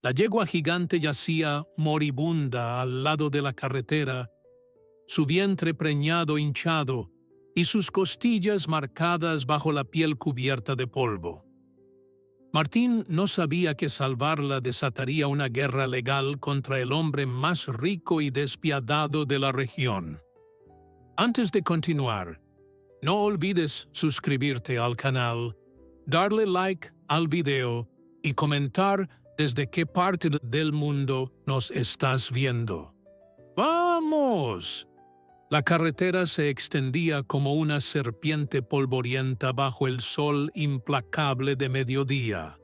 La yegua gigante yacía moribunda al lado de la carretera, su vientre preñado hinchado y sus costillas marcadas bajo la piel cubierta de polvo. Martín no sabía que salvarla desataría una guerra legal contra el hombre más rico y despiadado de la región. Antes de continuar, no olvides suscribirte al canal, darle like al video y comentar desde qué parte del mundo nos estás viendo. ¡Vamos! La carretera se extendía como una serpiente polvorienta bajo el sol implacable de mediodía.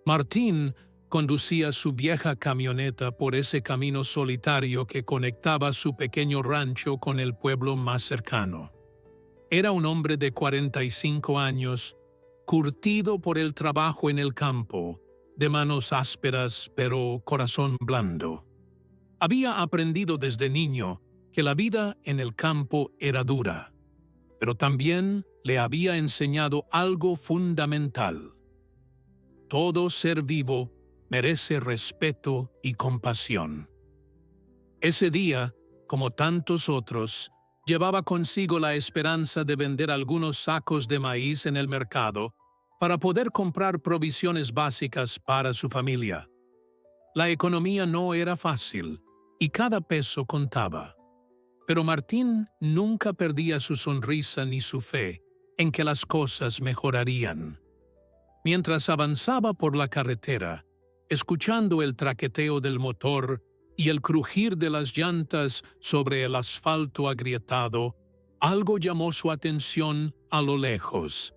Martín conducía su vieja camioneta por ese camino solitario que conectaba su pequeño rancho con el pueblo más cercano. Era un hombre de 45 años, curtido por el trabajo en el campo, de manos ásperas pero corazón blando. Había aprendido desde niño que la vida en el campo era dura, pero también le había enseñado algo fundamental. Todo ser vivo merece respeto y compasión. Ese día, como tantos otros, llevaba consigo la esperanza de vender algunos sacos de maíz en el mercado para poder comprar provisiones básicas para su familia. La economía no era fácil y cada peso contaba. Pero Martín nunca perdía su sonrisa ni su fe en que las cosas mejorarían. Mientras avanzaba por la carretera, escuchando el traqueteo del motor y el crujir de las llantas sobre el asfalto agrietado, algo llamó su atención a lo lejos.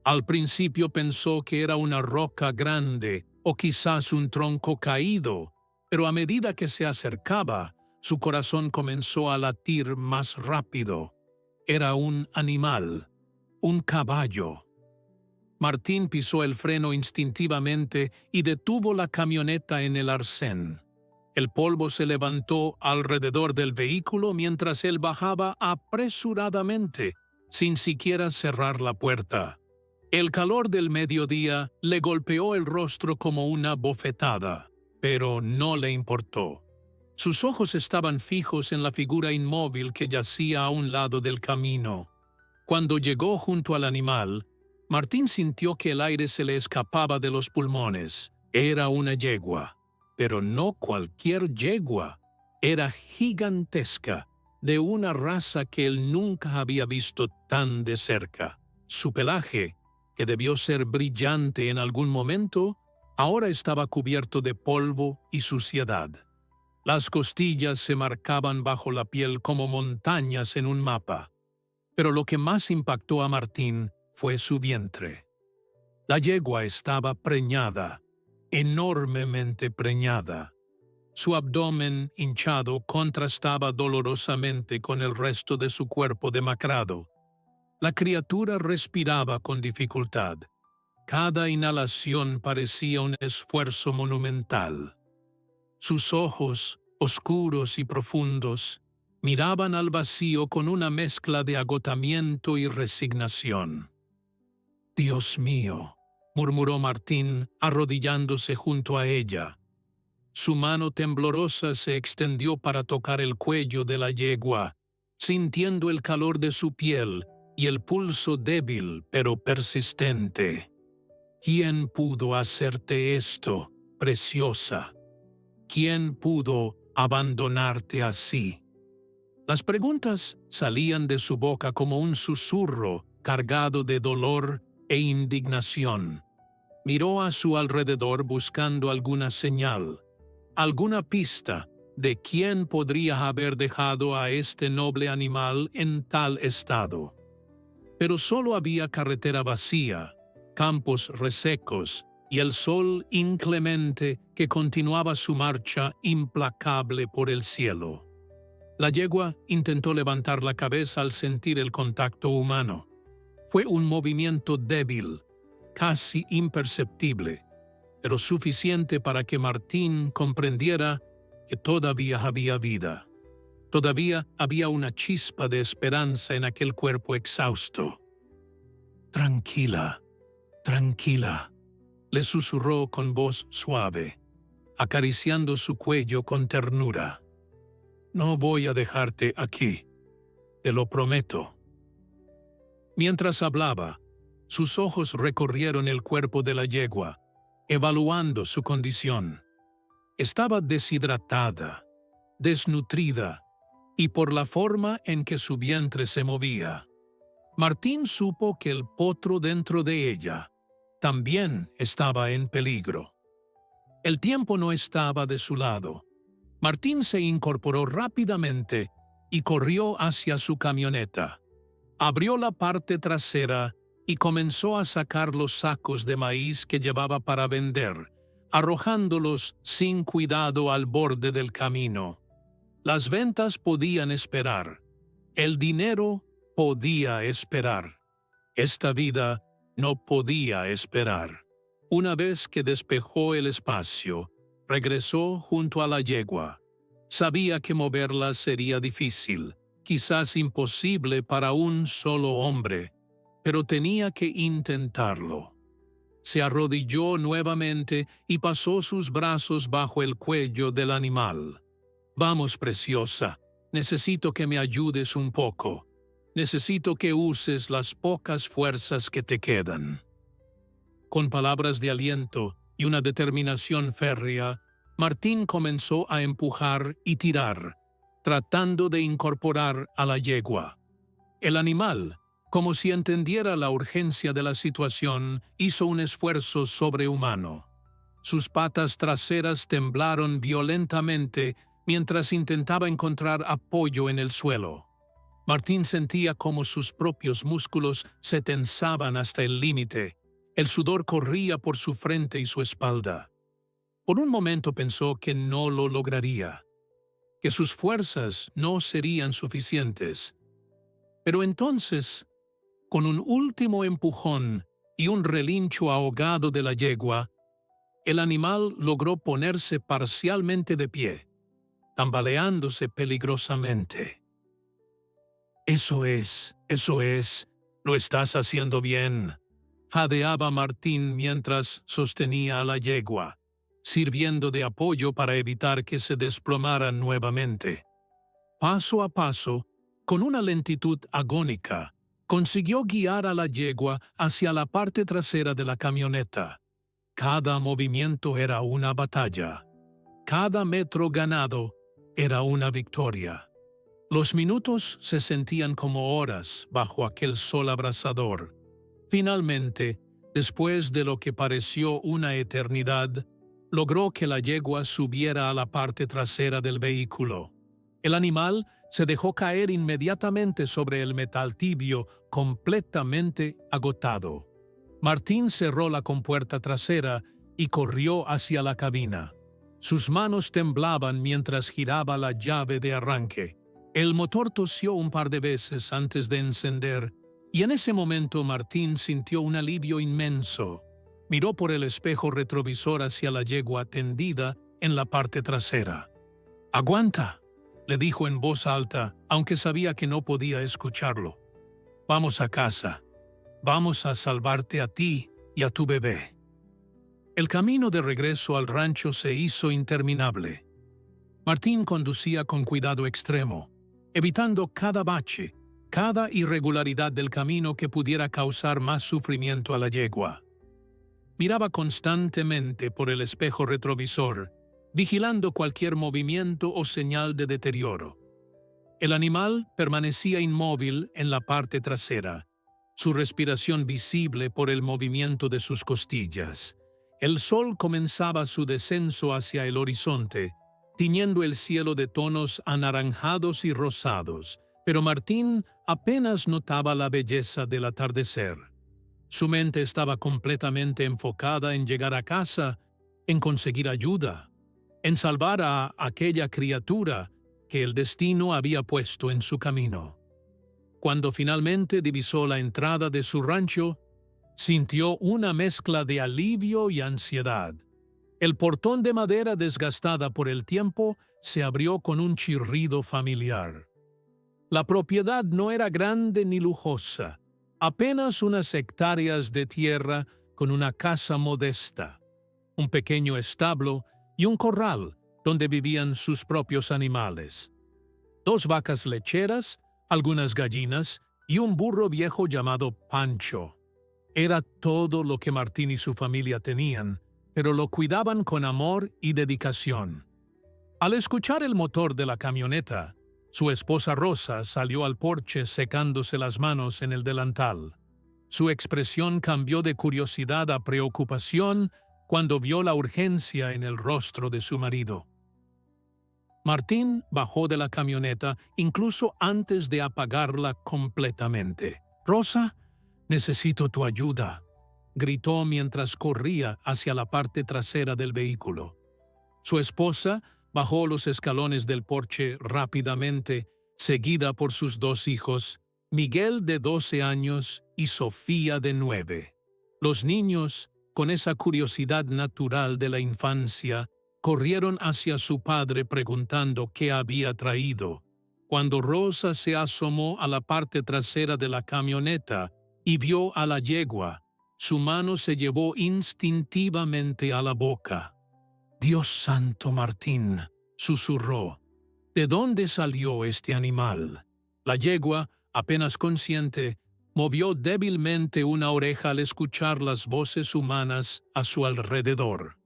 Al principio pensó que era una roca grande o quizás un tronco caído, pero a medida que se acercaba, su corazón comenzó a latir más rápido. Era un animal, un caballo. Martín pisó el freno instintivamente y detuvo la camioneta en el arcén. El polvo se levantó alrededor del vehículo mientras él bajaba apresuradamente, sin siquiera cerrar la puerta. El calor del mediodía le golpeó el rostro como una bofetada, pero no le importó. Sus ojos estaban fijos en la figura inmóvil que yacía a un lado del camino. Cuando llegó junto al animal, Martín sintió que el aire se le escapaba de los pulmones. Era una yegua, pero no cualquier yegua. Era gigantesca, de una raza que él nunca había visto tan de cerca. Su pelaje, que debió ser brillante en algún momento, ahora estaba cubierto de polvo y suciedad. Las costillas se marcaban bajo la piel como montañas en un mapa. Pero lo que más impactó a Martín fue su vientre. La yegua estaba preñada, enormemente preñada. Su abdomen hinchado contrastaba dolorosamente con el resto de su cuerpo demacrado. La criatura respiraba con dificultad. Cada inhalación parecía un esfuerzo monumental. Sus ojos, oscuros y profundos, miraban al vacío con una mezcla de agotamiento y resignación. «Dios mío», murmuró Martín, arrodillándose junto a ella. Su mano temblorosa se extendió para tocar el cuello de la yegua, sintiendo el calor de su piel y el pulso débil pero persistente. «¿Quién pudo hacerte esto, preciosa? ¿Quién pudo abandonarte así?» Las preguntas salían de su boca como un susurro cargado de dolor e indignación. Miró a su alrededor buscando alguna señal, alguna pista de quién podría haber dejado a este noble animal en tal estado. Pero solo había carretera vacía, campos resecos y el sol inclemente que continuaba su marcha implacable por el cielo. La yegua intentó levantar la cabeza al sentir el contacto humano. Fue un movimiento débil, casi imperceptible, pero suficiente para que Martín comprendiera que todavía había vida. Todavía había una chispa de esperanza en aquel cuerpo exhausto. «Tranquila, tranquila», le susurró con voz suave. acariciando su cuello con ternura. «No voy a dejarte aquí, te lo prometo». Mientras hablaba, sus ojos recorrieron el cuerpo de la yegua, evaluando su condición. Estaba deshidratada, desnutrida, y por la forma en que su vientre se movía. Martín supo que el potro dentro de ella también estaba en peligro. El tiempo no estaba de su lado. Martín se incorporó rápidamente y corrió hacia su camioneta. Abrió la parte trasera y comenzó a sacar los sacos de maíz que llevaba para vender, arrojándolos sin cuidado al borde del camino. Las ventas podían esperar. El dinero podía esperar. Esta vida no podía esperar. Una vez que despejó el espacio, regresó junto a la yegua. Sabía que moverla sería difícil, quizás imposible para un solo hombre, pero tenía que intentarlo. Se arrodilló nuevamente y pasó sus brazos bajo el cuello del animal. «Vamos, preciosa, necesito que me ayudes un poco. Necesito que uses las pocas fuerzas que te quedan». Con palabras de aliento y una determinación férrea, Martín comenzó a empujar y tirar, tratando de incorporar a la yegua. El animal, como si entendiera la urgencia de la situación, hizo un esfuerzo sobrehumano. Sus patas traseras temblaron violentamente mientras intentaba encontrar apoyo en el suelo. Martín sentía cómo sus propios músculos se tensaban hasta el límite. El sudor corría por su frente y su espalda. Por un momento pensó que no lo lograría, que sus fuerzas no serían suficientes. Pero entonces, con un último empujón y un relincho ahogado de la yegua, el animal logró ponerse parcialmente de pie, tambaleándose peligrosamente. Eso es, lo estás haciendo bien», jadeaba Martín mientras sostenía a la yegua, sirviendo de apoyo para evitar que se desplomara nuevamente. Paso a paso, con una lentitud agónica, consiguió guiar a la yegua hacia la parte trasera de la camioneta. Cada movimiento era una batalla. Cada metro ganado era una victoria. Los minutos se sentían como horas bajo aquel sol abrasador. Finalmente, después de lo que pareció una eternidad, logró que la yegua subiera a la parte trasera del vehículo. El animal se dejó caer inmediatamente sobre el metal tibio, completamente agotado. Martín cerró la compuerta trasera y corrió hacia la cabina. Sus manos temblaban mientras giraba la llave de arranque. El motor tosió un par de veces antes de encender, y en ese momento Martín sintió un alivio inmenso. Miró por el espejo retrovisor hacia la yegua tendida en la parte trasera. «Aguanta», le dijo en voz alta, aunque sabía que no podía escucharlo. «Vamos a casa. Vamos a salvarte a ti y a tu bebé». El camino de regreso al rancho se hizo interminable. Martín conducía con cuidado extremo, evitando cada bache, cada irregularidad del camino que pudiera causar más sufrimiento a la yegua. Miraba constantemente por el espejo retrovisor, vigilando cualquier movimiento o señal de deterioro. El animal permanecía inmóvil en la parte trasera, su respiración visible por el movimiento de sus costillas. El sol comenzaba su descenso hacia el horizonte, tiñendo el cielo de tonos anaranjados y rosados, pero Martín apenas notaba la belleza del atardecer. Su mente estaba completamente enfocada en llegar a casa, en conseguir ayuda, en salvar a aquella criatura que el destino había puesto en su camino. Cuando finalmente divisó la entrada de su rancho, sintió una mezcla de alivio y ansiedad. El portón de madera desgastada por el tiempo se abrió con un chirrido familiar. La propiedad no era grande ni lujosa, apenas unas hectáreas de tierra con una casa modesta, un pequeño establo y un corral donde vivían sus propios animales. 2 vacas lecheras, algunas gallinas y un burro viejo llamado Pancho. Era todo lo que Martín y su familia tenían, pero lo cuidaban con amor y dedicación. Al escuchar el motor de la camioneta, su esposa Rosa salió al porche secándose las manos en el delantal. Su expresión cambió de curiosidad a preocupación cuando vio la urgencia en el rostro de su marido. Martín bajó de la camioneta incluso antes de apagarla completamente. «Rosa, necesito tu ayuda», gritó mientras corría hacia la parte trasera del vehículo. Su esposa bajó los escalones del porche rápidamente, seguida por sus 2 hijos, Miguel de 12 años y Sofía de 9. Los niños, con esa curiosidad natural de la infancia, corrieron hacia su padre preguntando qué había traído. Cuando Rosa se asomó a la parte trasera de la camioneta y vio a la yegua, su mano se llevó instintivamente a la boca. «Dios santo, Martín», susurró, «¿de dónde salió este animal?». La yegua, apenas consciente, movió débilmente una oreja al escuchar las voces humanas a su alrededor.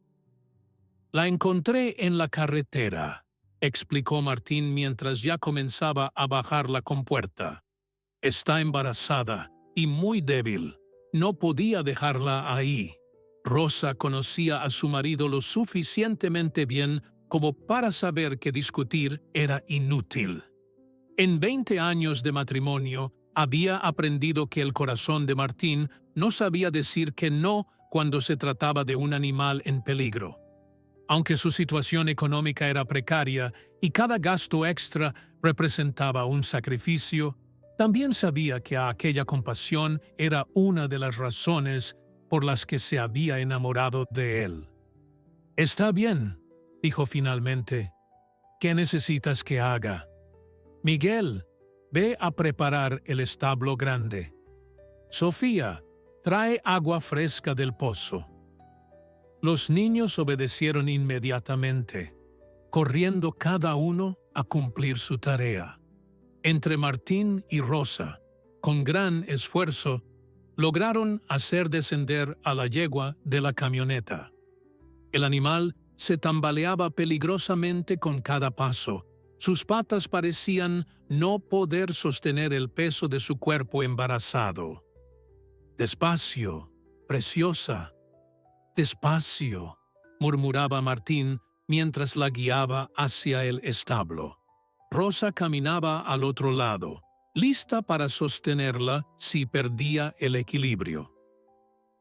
«La encontré en la carretera», explicó Martín mientras ya comenzaba a bajar la compuerta. «Está embarazada y muy débil. No podía dejarla ahí». Rosa conocía a su marido lo suficientemente bien como para saber que discutir era inútil. En 20 años de matrimonio, había aprendido que el corazón de Martín no sabía decir que no cuando se trataba de un animal en peligro. Aunque su situación económica era precaria y cada gasto extra representaba un sacrificio, también sabía que aquella compasión era una de las razones por las que se había enamorado de él. «Está bien», dijo finalmente. «¿Qué necesitas que haga?» «Miguel, ve a preparar el establo grande. Sofía, trae agua fresca del pozo». Los niños obedecieron inmediatamente, corriendo cada uno a cumplir su tarea. Entre Martín y Rosa, con gran esfuerzo, lograron hacer descender a la yegua de la camioneta. El animal se tambaleaba peligrosamente con cada paso. Sus patas parecían no poder sostener el peso de su cuerpo embarazado. «Despacio, preciosa, despacio», murmuraba Martín mientras la guiaba hacia el establo. Rosa caminaba al otro lado, lista para sostenerla si perdía el equilibrio.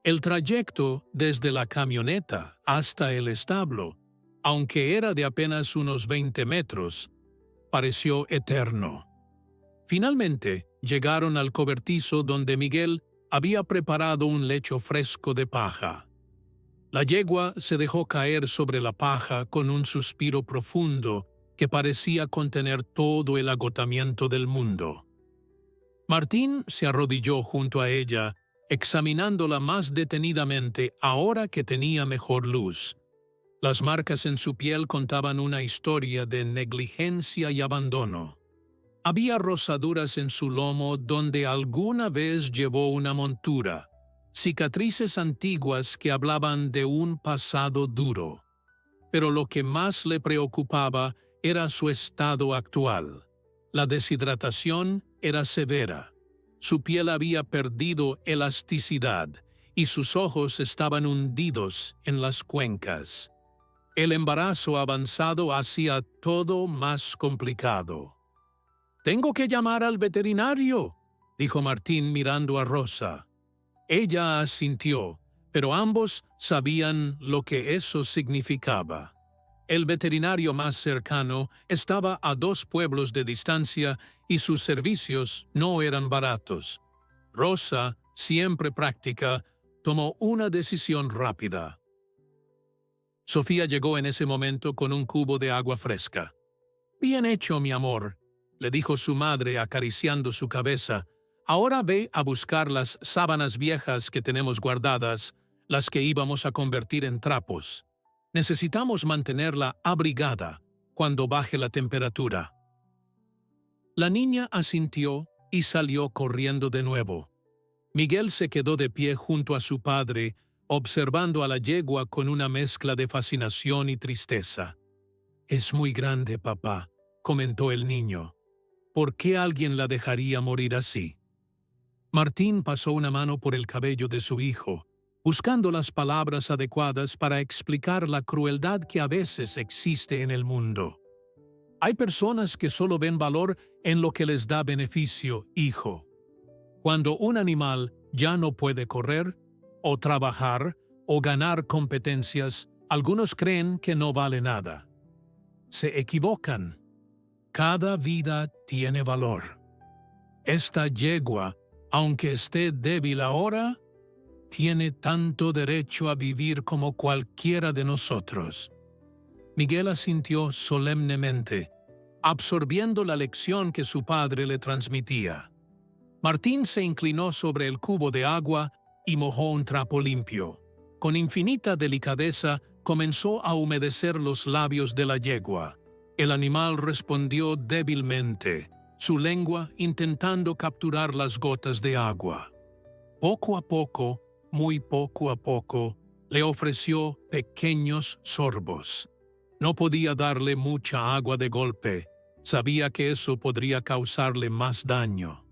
El trayecto desde la camioneta hasta el establo, aunque era de apenas unos 20 metros, pareció eterno. Finalmente llegaron al cobertizo donde Miguel había preparado un lecho fresco de paja. La yegua se dejó caer sobre la paja con un suspiro profundo que parecía contener todo el agotamiento del mundo. Martín se arrodilló junto a ella, examinándola más detenidamente ahora que tenía mejor luz. Las marcas en su piel contaban una historia de negligencia y abandono. Había rosaduras en su lomo donde alguna vez llevó una montura, cicatrices antiguas que hablaban de un pasado duro. Pero lo que más le preocupaba era su estado actual. La deshidratación era severa. Su piel había perdido elasticidad y sus ojos estaban hundidos en las cuencas. El embarazo avanzado hacía todo más complicado. «Tengo que llamar al veterinario», dijo Martín mirando a Rosa. Ella asintió, pero ambos sabían lo que eso significaba. El veterinario más cercano estaba a 2 pueblos de distancia y sus servicios no eran baratos. Rosa, siempre práctica, tomó una decisión rápida. Sofía llegó en ese momento con un cubo de agua fresca. «Bien hecho, mi amor», le dijo su madre acariciando su cabeza. «Ahora ve a buscar las sábanas viejas que tenemos guardadas, las que íbamos a convertir en trapos». Necesitamos mantenerla abrigada cuando baje la temperatura. La niña asintió y salió corriendo de nuevo. Miguel se quedó de pie junto a su padre, observando a la yegua con una mezcla de fascinación y tristeza. «Es muy grande, papá», comentó el niño. «¿Por qué alguien la dejaría morir así?» Martín pasó una mano por el cabello de su hijo, buscando las palabras adecuadas para explicar la crueldad que a veces existe en el mundo. Hay personas que solo ven valor en lo que les da beneficio, hijo. Cuando un animal ya no puede correr, o trabajar, o ganar competencias, algunos creen que no vale nada. Se equivocan. Cada vida tiene valor. Esta yegua, aunque esté débil ahora, tiene tanto derecho a vivir como cualquiera de nosotros. Miguel asintió solemnemente, absorbiendo la lección que su padre le transmitía. Martín se inclinó sobre el cubo de agua y mojó un trapo limpio. Con infinita delicadeza comenzó a humedecer los labios de la yegua. El animal respondió débilmente, su lengua intentando capturar las gotas de agua. Poco a poco, muy poco a poco, le ofreció pequeños sorbos. No podía darle mucha agua de golpe. Sabía que eso podría causarle más daño.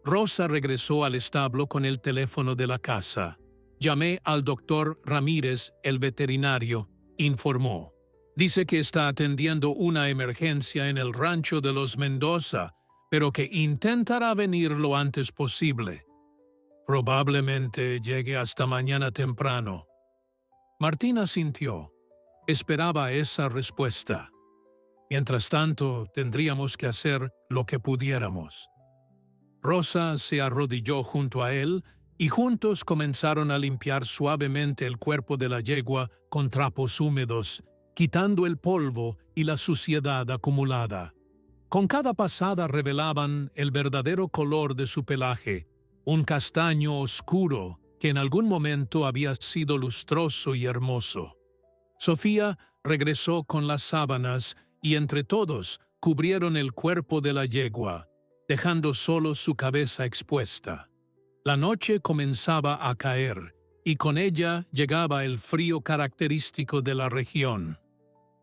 Rosa regresó al establo con el teléfono de la casa. «Llamé al doctor Ramírez, el veterinario», informó. «Dice que está atendiendo una emergencia en el rancho de los Mendoza, pero que intentará venir lo antes posible. Probablemente llegue hasta mañana temprano». Martín asintió. Esperaba esa respuesta. Mientras tanto, tendríamos que hacer lo que pudiéramos. Rosa se arrodilló junto a él y juntos comenzaron a limpiar suavemente el cuerpo de la yegua con trapos húmedos, quitando el polvo y la suciedad acumulada. Con cada pasada revelaban el verdadero color de su pelaje, un castaño oscuro que en algún momento había sido lustroso y hermoso. Sofía regresó con las sábanas y entre todos cubrieron el cuerpo de la yegua, dejando solo su cabeza expuesta. La noche comenzaba a caer, y con ella llegaba el frío característico de la región.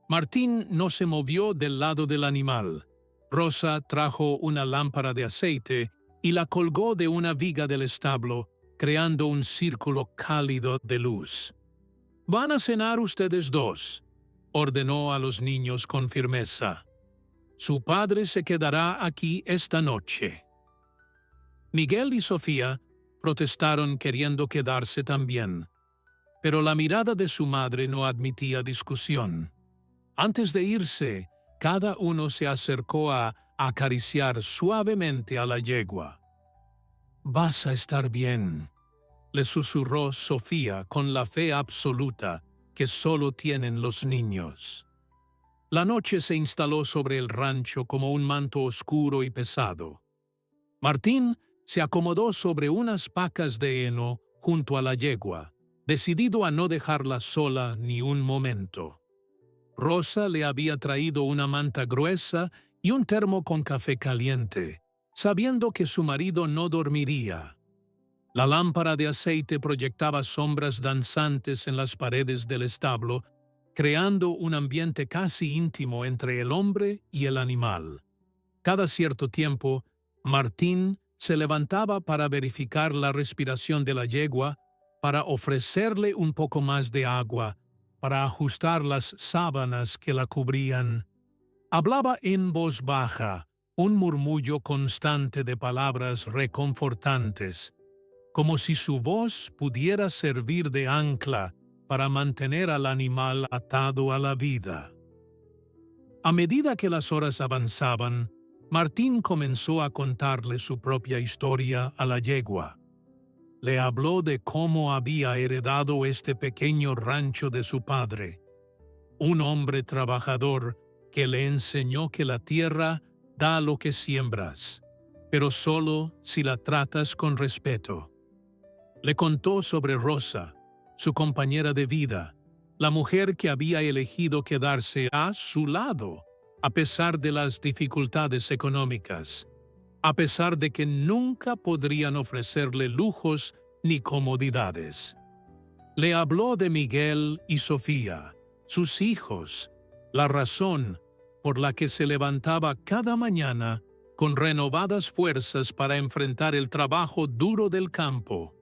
Martín no se movió del lado del animal. Rosa trajo una lámpara de aceite y la colgó de una viga del establo, creando un círculo cálido de luz. «Van a cenar ustedes dos», ordenó a los niños con firmeza. «Su padre se quedará aquí esta noche». Miguel y Sofía protestaron queriendo quedarse también, pero la mirada de su madre no admitía discusión. Antes de irse, cada uno se acercó a acariciar suavemente a la yegua. «Vas a estar bien», le susurró Sofía con la fe absoluta que solo tienen los niños. La noche se instaló sobre el rancho como un manto oscuro y pesado. Martín se acomodó sobre unas pacas de heno junto a la yegua, decidido a no dejarla sola ni un momento. Rosa le había traído una manta gruesa y un termo con café caliente, sabiendo que su marido no dormiría. La lámpara de aceite proyectaba sombras danzantes en las paredes del establo, creando un ambiente casi íntimo entre el hombre y el animal. Cada cierto tiempo, Martín se levantaba para verificar la respiración de la yegua, para ofrecerle un poco más de agua, para ajustar las sábanas que la cubrían. Hablaba en voz baja, un murmullo constante de palabras reconfortantes, como si su voz pudiera servir de ancla para mantener al animal atado a la vida. A medida que las horas avanzaban, Martín comenzó a contarle su propia historia a la yegua. Le habló de cómo había heredado este pequeño rancho de su padre, un hombre trabajador que le enseñó que la tierra da lo que siembras, pero solo si la tratas con respeto. Le contó sobre Rosa, su compañera de vida, la mujer que había elegido quedarse a su lado, a pesar de las dificultades económicas, a pesar de que nunca podrían ofrecerle lujos ni comodidades. Le habló de Miguel y Sofía, sus hijos, la razón por la que se levantaba cada mañana con renovadas fuerzas para enfrentar el trabajo duro del campo.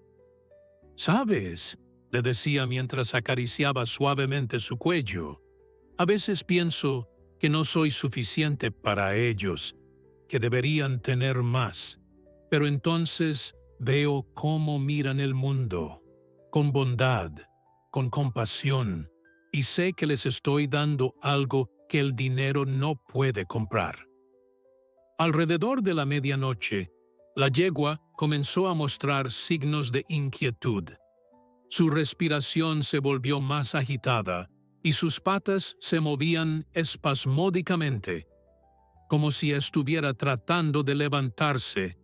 «¿Sabes?», le decía mientras acariciaba suavemente su cuello, «a veces pienso que no soy suficiente para ellos, que deberían tener más, pero entonces veo cómo miran el mundo, con bondad, con compasión, y sé que les estoy dando algo que el dinero no puede comprar». Alrededor de la medianoche, la yegua comenzó a mostrar signos de inquietud. Su respiración se volvió más agitada y sus patas se movían espasmódicamente, como si estuviera tratando de levantarse,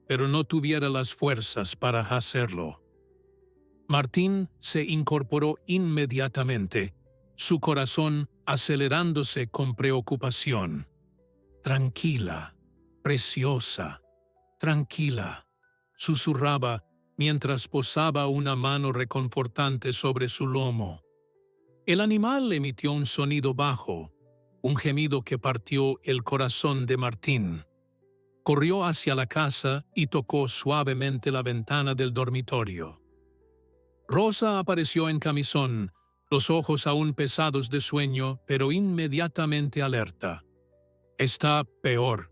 pero no tuviera las fuerzas para hacerlo. Martín se incorporó inmediatamente, su corazón acelerándose con preocupación. «Tranquila, preciosa, tranquila», susurraba mientras posaba una mano reconfortante sobre su lomo. El animal emitió un sonido bajo, un gemido que partió el corazón de Martín. Corrió hacia la casa y tocó suavemente la ventana del dormitorio. Rosa apareció en camisón, los ojos aún pesados de sueño, pero inmediatamente alerta. «Está peor»,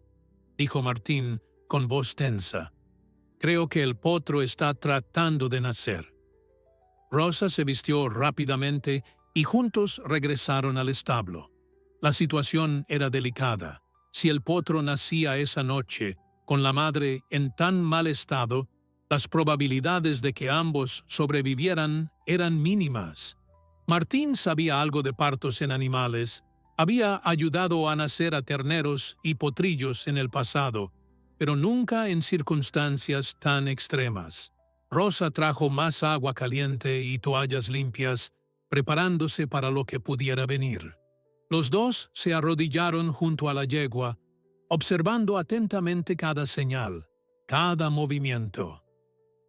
dijo Martín con voz tensa. «Creo que el potro está tratando de nacer». Rosa se vistió rápidamente y juntos regresaron al establo. La situación era delicada. Si el potro nacía esa noche, con la madre en tan mal estado, las probabilidades de que ambos sobrevivieran eran mínimas. Martín sabía algo de partos en animales. Había ayudado a nacer a terneros y potrillos en el pasado, pero nunca en circunstancias tan extremas. Rosa trajo más agua caliente y toallas limpias, preparándose para lo que pudiera venir. Los dos se arrodillaron junto a la yegua, observando atentamente cada señal, cada movimiento.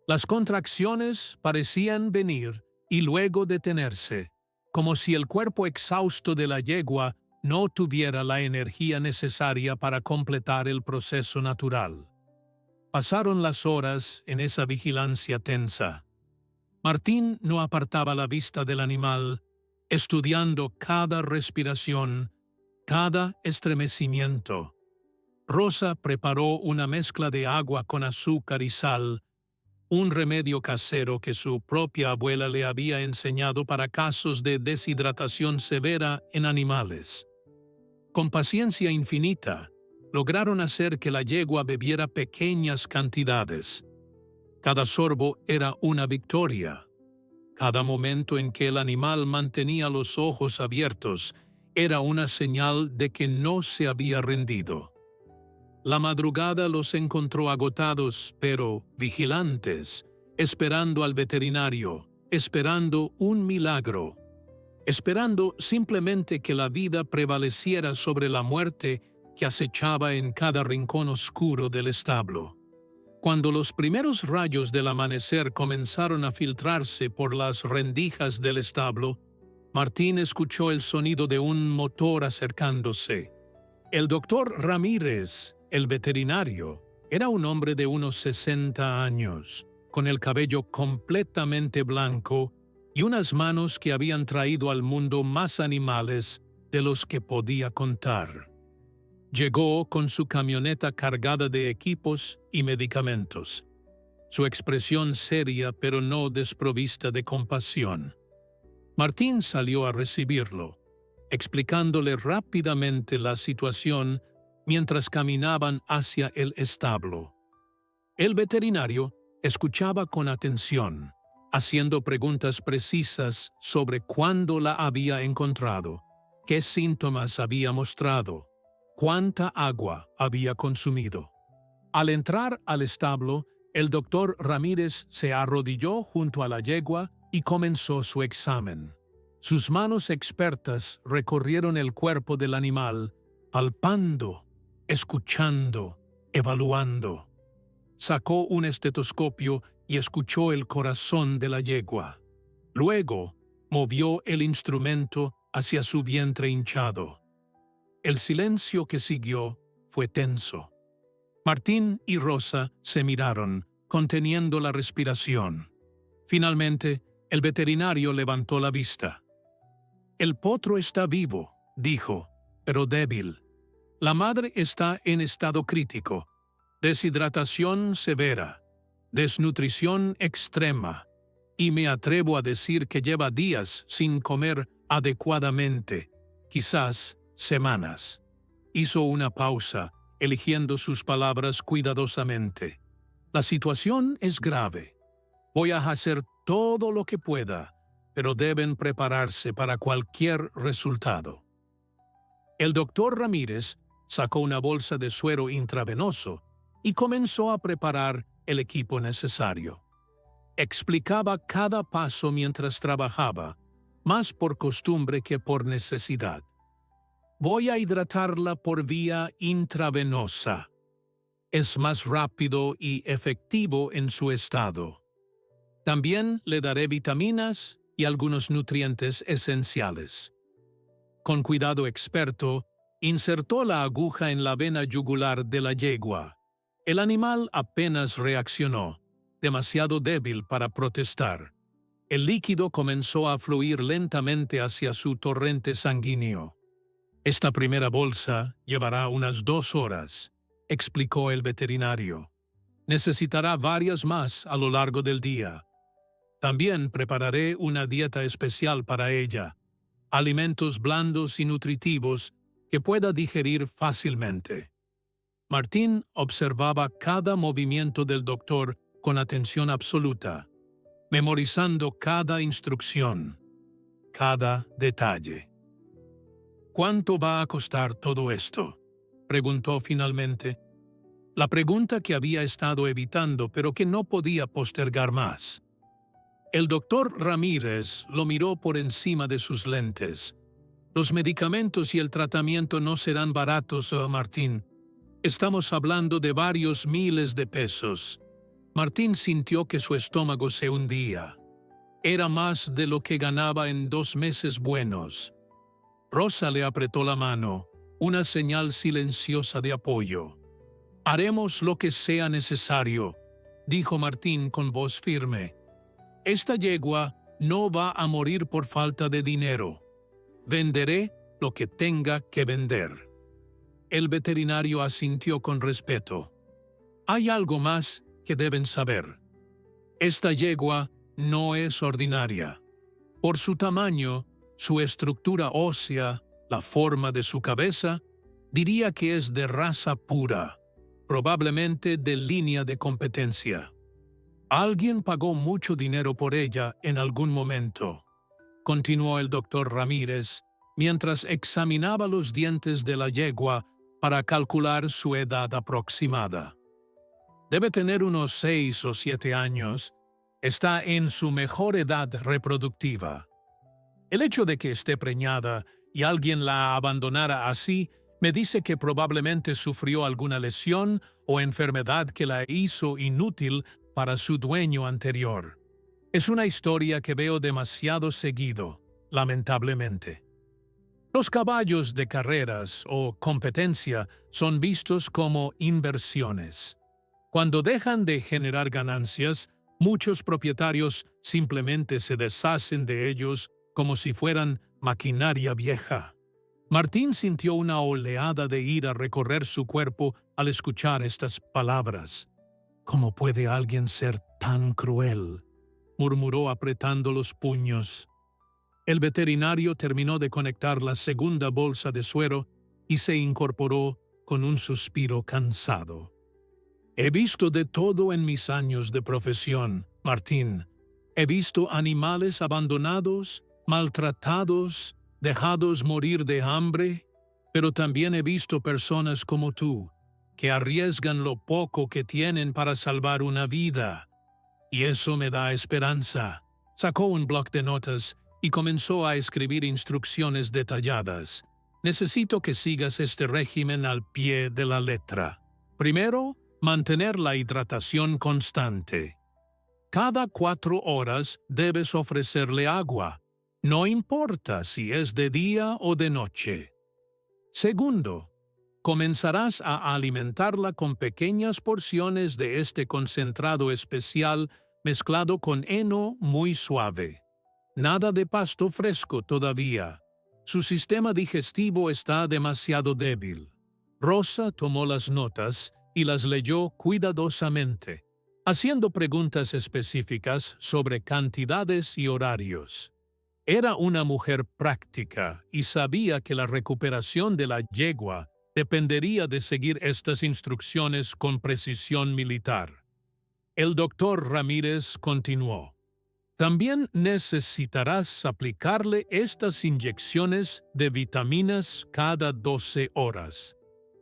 Las contracciones parecían venir y luego detenerse, como si el cuerpo exhausto de la yegua no tuviera la energía necesaria para completar el proceso natural. Pasaron las horas en esa vigilancia tensa. Martín no apartaba la vista del animal, estudiando cada respiración, cada estremecimiento. Rosa preparó una mezcla de agua con azúcar y sal, un remedio casero que su propia abuela le había enseñado para casos de deshidratación severa en animales. Con paciencia infinita, lograron hacer que la yegua bebiera pequeñas cantidades. Cada sorbo era una victoria. Cada momento en que el animal mantenía los ojos abiertos era una señal de que no se había rendido. La madrugada los encontró agotados, pero vigilantes, esperando al veterinario, esperando un milagro, esperando simplemente que la vida prevaleciera sobre la muerte que acechaba en cada rincón oscuro del establo. Cuando los primeros rayos del amanecer comenzaron a filtrarse por las rendijas del establo, Martín escuchó el sonido de un motor acercándose. El doctor Ramírez, el veterinario, era un hombre de unos 60 años, con el cabello completamente blanco y unas manos que habían traído al mundo más animales de los que podía contar. Llegó con su camioneta cargada de equipos y medicamentos, su expresión seria pero no desprovista de compasión. Martín salió a recibirlo, explicándole rápidamente la situación mientras caminaban hacia el establo. El veterinario escuchaba con atención, haciendo preguntas precisas sobre cuándo la había encontrado, qué síntomas había mostrado, cuánta agua había consumido. Al entrar al establo, el doctor Ramírez se arrodilló junto a la yegua y comenzó su examen. Sus manos expertas recorrieron el cuerpo del animal, palpando, escuchando, evaluando. Sacó un estetoscopio y escuchó el corazón de la yegua. Luego, movió el instrumento hacia su vientre hinchado. El silencio que siguió fue tenso. Martín y Rosa se miraron, conteniendo la respiración. Finalmente, el veterinario levantó la vista. «El potro está vivo», dijo, «pero débil. La madre está en estado crítico. Deshidratación severa, desnutrición extrema, y me atrevo a decir que lleva días sin comer adecuadamente, quizás semanas». Hizo una pausa, eligiendo sus palabras cuidadosamente. «La situación es grave. Voy a hacer todo lo que pueda, pero deben prepararse para cualquier resultado». El doctor Ramírez sacó una bolsa de suero intravenoso y comenzó a preparar el equipo necesario. Explicaba cada paso mientras trabajaba, más por costumbre que por necesidad. «Voy a hidratarla por vía intravenosa. Es más rápido y efectivo en su estado. También le daré vitaminas y algunos nutrientes esenciales». Con cuidado experto, insertó la aguja en la vena yugular de la yegua. El animal apenas reaccionó, demasiado débil para protestar. El líquido comenzó a fluir lentamente hacia su torrente sanguíneo. «Esta primera bolsa llevará unas 2 horas», explicó el veterinario. «Necesitará varias más a lo largo del día. También prepararé una dieta especial para ella, alimentos blandos y nutritivos que pueda digerir fácilmente». Martín observaba cada movimiento del doctor con atención absoluta, memorizando cada instrucción, cada detalle. «¿Cuánto va a costar todo esto?», preguntó finalmente. La pregunta que había estado evitando, pero que no podía postergar más. El doctor Ramírez lo miró por encima de sus lentes. «Los medicamentos y el tratamiento no serán baratos, Martín. Estamos hablando de varios miles de pesos». Martín sintió que su estómago se hundía. Era más de lo que ganaba en 2 meses buenos. Rosa le apretó la mano, una señal silenciosa de apoyo. «Haremos lo que sea necesario», dijo Martín con voz firme. «Esta yegua no va a morir por falta de dinero. Venderé lo que tenga que vender». El veterinario asintió con respeto. «Hay algo más que deben saber. Esta yegua no es ordinaria. Por su tamaño, su estructura ósea, la forma de su cabeza, diría que es de raza pura, probablemente de línea de competencia. Alguien pagó mucho dinero por ella en algún momento», continuó el doctor Ramírez, mientras examinaba los dientes de la yegua para calcular su edad aproximada. «Debe tener unos 6 o 7 años. Está en su mejor edad reproductiva. El hecho de que esté preñada y alguien la abandonara así me dice que probablemente sufrió alguna lesión o enfermedad que la hizo inútil para su dueño anterior. Es una historia que veo demasiado seguido, lamentablemente. Los caballos de carreras o competencia son vistos como inversiones. Cuando dejan de generar ganancias, muchos propietarios simplemente se deshacen de ellos como si fueran maquinaria vieja». Martín sintió una oleada de ira recorrer su cuerpo al escuchar estas palabras. «¿Cómo puede alguien ser tan cruel?», murmuró apretando los puños. El veterinario terminó de conectar la segunda bolsa de suero y se incorporó con un suspiro cansado. «He visto de todo en mis años de profesión, Martín. He visto animales abandonados, maltratados, dejados morir de hambre, pero también he visto personas como tú, que arriesgan lo poco que tienen para salvar una vida. Y eso me da esperanza». Sacó un bloc de notas y comenzó a escribir instrucciones detalladas. Necesito que sigas este régimen al pie de la letra. Primero, mantener la hidratación constante. Cada 4 horas debes ofrecerle agua, no importa si es de día o de noche. Segundo, comenzarás a alimentarla con pequeñas porciones de este concentrado especial mezclado con heno muy suave. Nada de pasto fresco todavía. Su sistema digestivo está demasiado débil. Rosa tomó las notas y las leyó cuidadosamente, haciendo preguntas específicas sobre cantidades y horarios. Era una mujer práctica y sabía que la recuperación de la yegua dependería de seguir estas instrucciones con precisión militar. El doctor Ramírez continuó. También necesitarás aplicarle estas inyecciones de vitaminas cada 12 horas.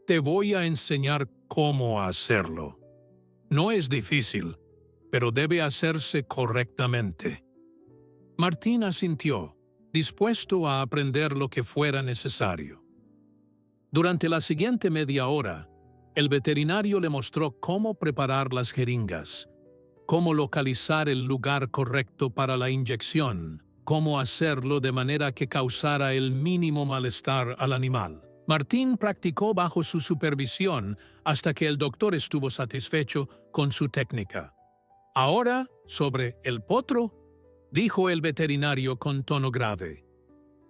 Te voy a enseñar cómo hacerlo. No es difícil, pero debe hacerse correctamente. Martín asintió, dispuesto a aprender lo que fuera necesario. Durante la siguiente media hora, el veterinario le mostró cómo preparar las jeringas, cómo localizar el lugar correcto para la inyección, cómo hacerlo de manera que causara el mínimo malestar al animal. Martín practicó bajo su supervisión hasta que el doctor estuvo satisfecho con su técnica. Ahora, sobre el potro, dijo el veterinario con tono grave.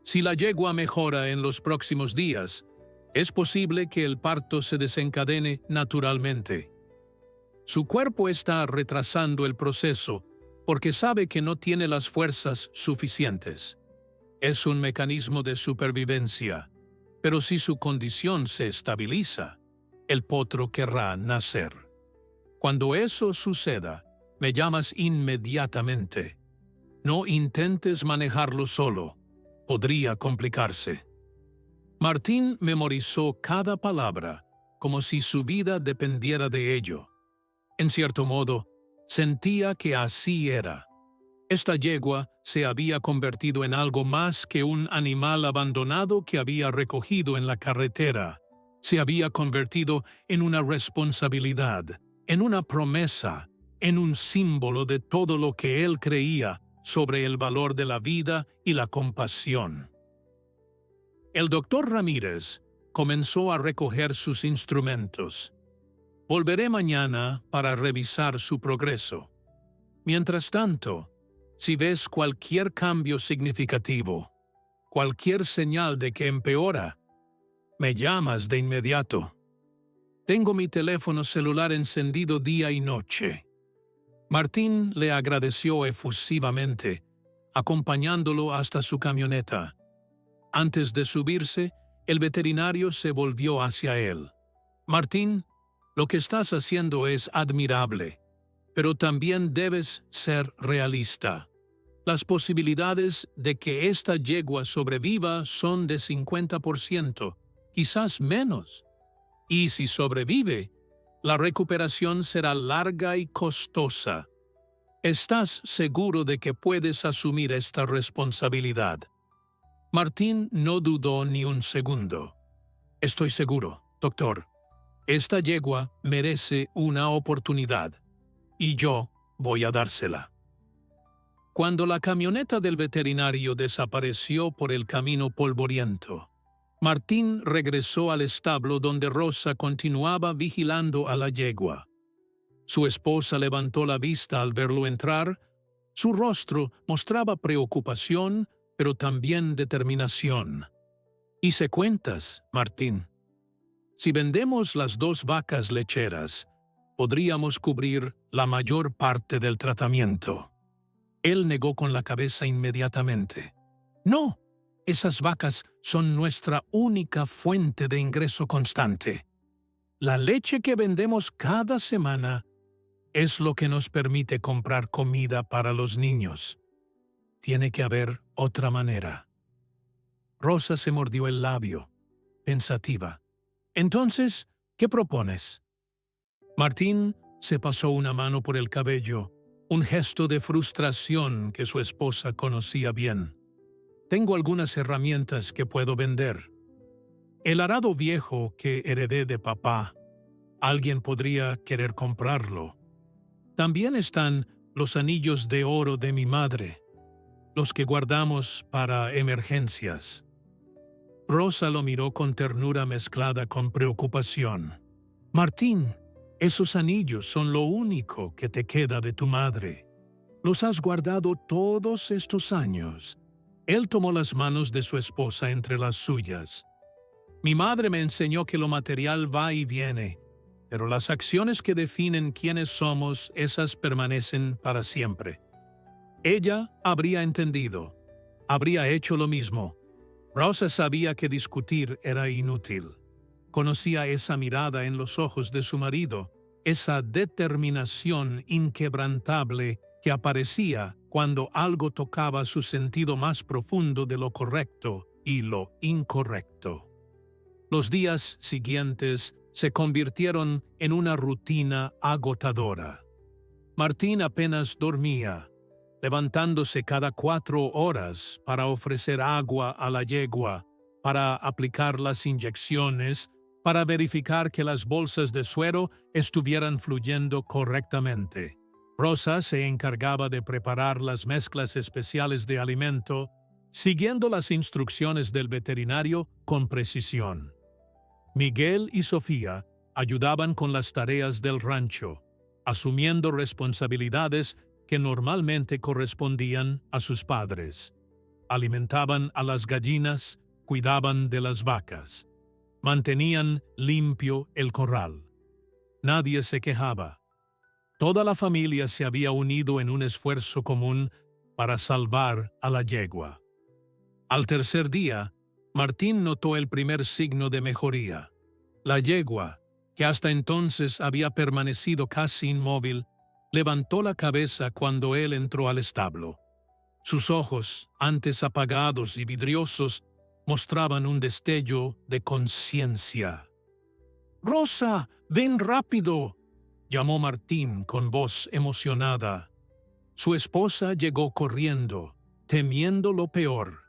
Si la yegua mejora en los próximos días, es posible que el parto se desencadene naturalmente. Su cuerpo está retrasando el proceso porque sabe que no tiene las fuerzas suficientes. Es un mecanismo de supervivencia, pero si su condición se estabiliza, el potro querrá nacer. Cuando eso suceda, me llamas inmediatamente. No intentes manejarlo solo. Podría complicarse. Martín memorizó cada palabra, como si su vida dependiera de ello. En cierto modo, sentía que así era. Esta yegua se había convertido en algo más que un animal abandonado que había recogido en la carretera. Se había convertido en una responsabilidad, en una promesa, en un símbolo de todo lo que él creía sobre el valor de la vida y la compasión. El doctor Ramírez comenzó a recoger sus instrumentos. Volveré mañana para revisar su progreso. Mientras tanto, si ves cualquier cambio significativo, cualquier señal de que empeora, me llamas de inmediato. Tengo mi teléfono celular encendido día y noche. Martín le agradeció efusivamente, acompañándolo hasta su camioneta. Antes de subirse, el veterinario se volvió hacia él. Martín, lo que estás haciendo es admirable, pero también debes ser realista. Las posibilidades de que esta yegua sobreviva son de 50%, quizás menos. Y si sobrevive, la recuperación será larga y costosa. ¿Estás seguro de que puedes asumir esta responsabilidad? Martín no dudó ni un segundo. Estoy seguro, doctor. Esta yegua merece una oportunidad, y yo voy a dársela. Cuando la camioneta del veterinario desapareció por el camino polvoriento, Martín regresó al establo donde Rosa continuaba vigilando a la yegua. Su esposa levantó la vista al verlo entrar. Su rostro mostraba preocupación, pero también determinación. Hice cuentas, Martín. Si vendemos las 2 vacas lecheras, podríamos cubrir la mayor parte del tratamiento. Él negó con la cabeza inmediatamente. No, esas vacas son nuestra única fuente de ingreso constante. La leche que vendemos cada semana es lo que nos permite comprar comida para los niños. Tiene que haber otra manera. Rosa se mordió el labio, pensativa. Entonces, ¿qué propones? Martín se pasó una mano por el cabello, un gesto de frustración que su esposa conocía bien. Tengo algunas herramientas que puedo vender. El arado viejo que heredé de papá. Alguien podría querer comprarlo. También están los anillos de oro de mi madre, los que guardamos para emergencias. Rosa lo miró con ternura mezclada con preocupación. Martín, esos anillos son lo único que te queda de tu madre. Los has guardado todos estos años. Él tomó las manos de su esposa entre las suyas. Mi madre me enseñó que lo material va y viene, pero las acciones que definen quiénes somos, esas permanecen para siempre. Ella habría entendido, habría hecho lo mismo. Rosa sabía que discutir era inútil. Conocía esa mirada en los ojos de su marido, esa determinación inquebrantable que aparecía cuando algo tocaba su sentido más profundo de lo correcto y lo incorrecto. Los días siguientes se convirtieron en una rutina agotadora. Martín apenas dormía, levantándose cada 4 horas para ofrecer agua a la yegua, para aplicar las inyecciones, para verificar que las bolsas de suero estuvieran fluyendo correctamente. Rosa se encargaba de preparar las mezclas especiales de alimento, siguiendo las instrucciones del veterinario con precisión. Miguel y Sofía ayudaban con las tareas del rancho, asumiendo responsabilidades que normalmente correspondían a sus padres. Alimentaban a las gallinas, cuidaban de las vacas. Mantenían limpio el corral. Nadie se quejaba. Toda la familia se había unido en un esfuerzo común para salvar a la yegua. Al tercer día, Martín notó el primer signo de mejoría. La yegua, que hasta entonces había permanecido casi inmóvil, levantó la cabeza cuando él entró al establo. Sus ojos, antes apagados y vidriosos, mostraban un destello de conciencia. «¡Rosa, ven rápido!», llamó Martín con voz emocionada. Su esposa llegó corriendo, temiendo lo peor,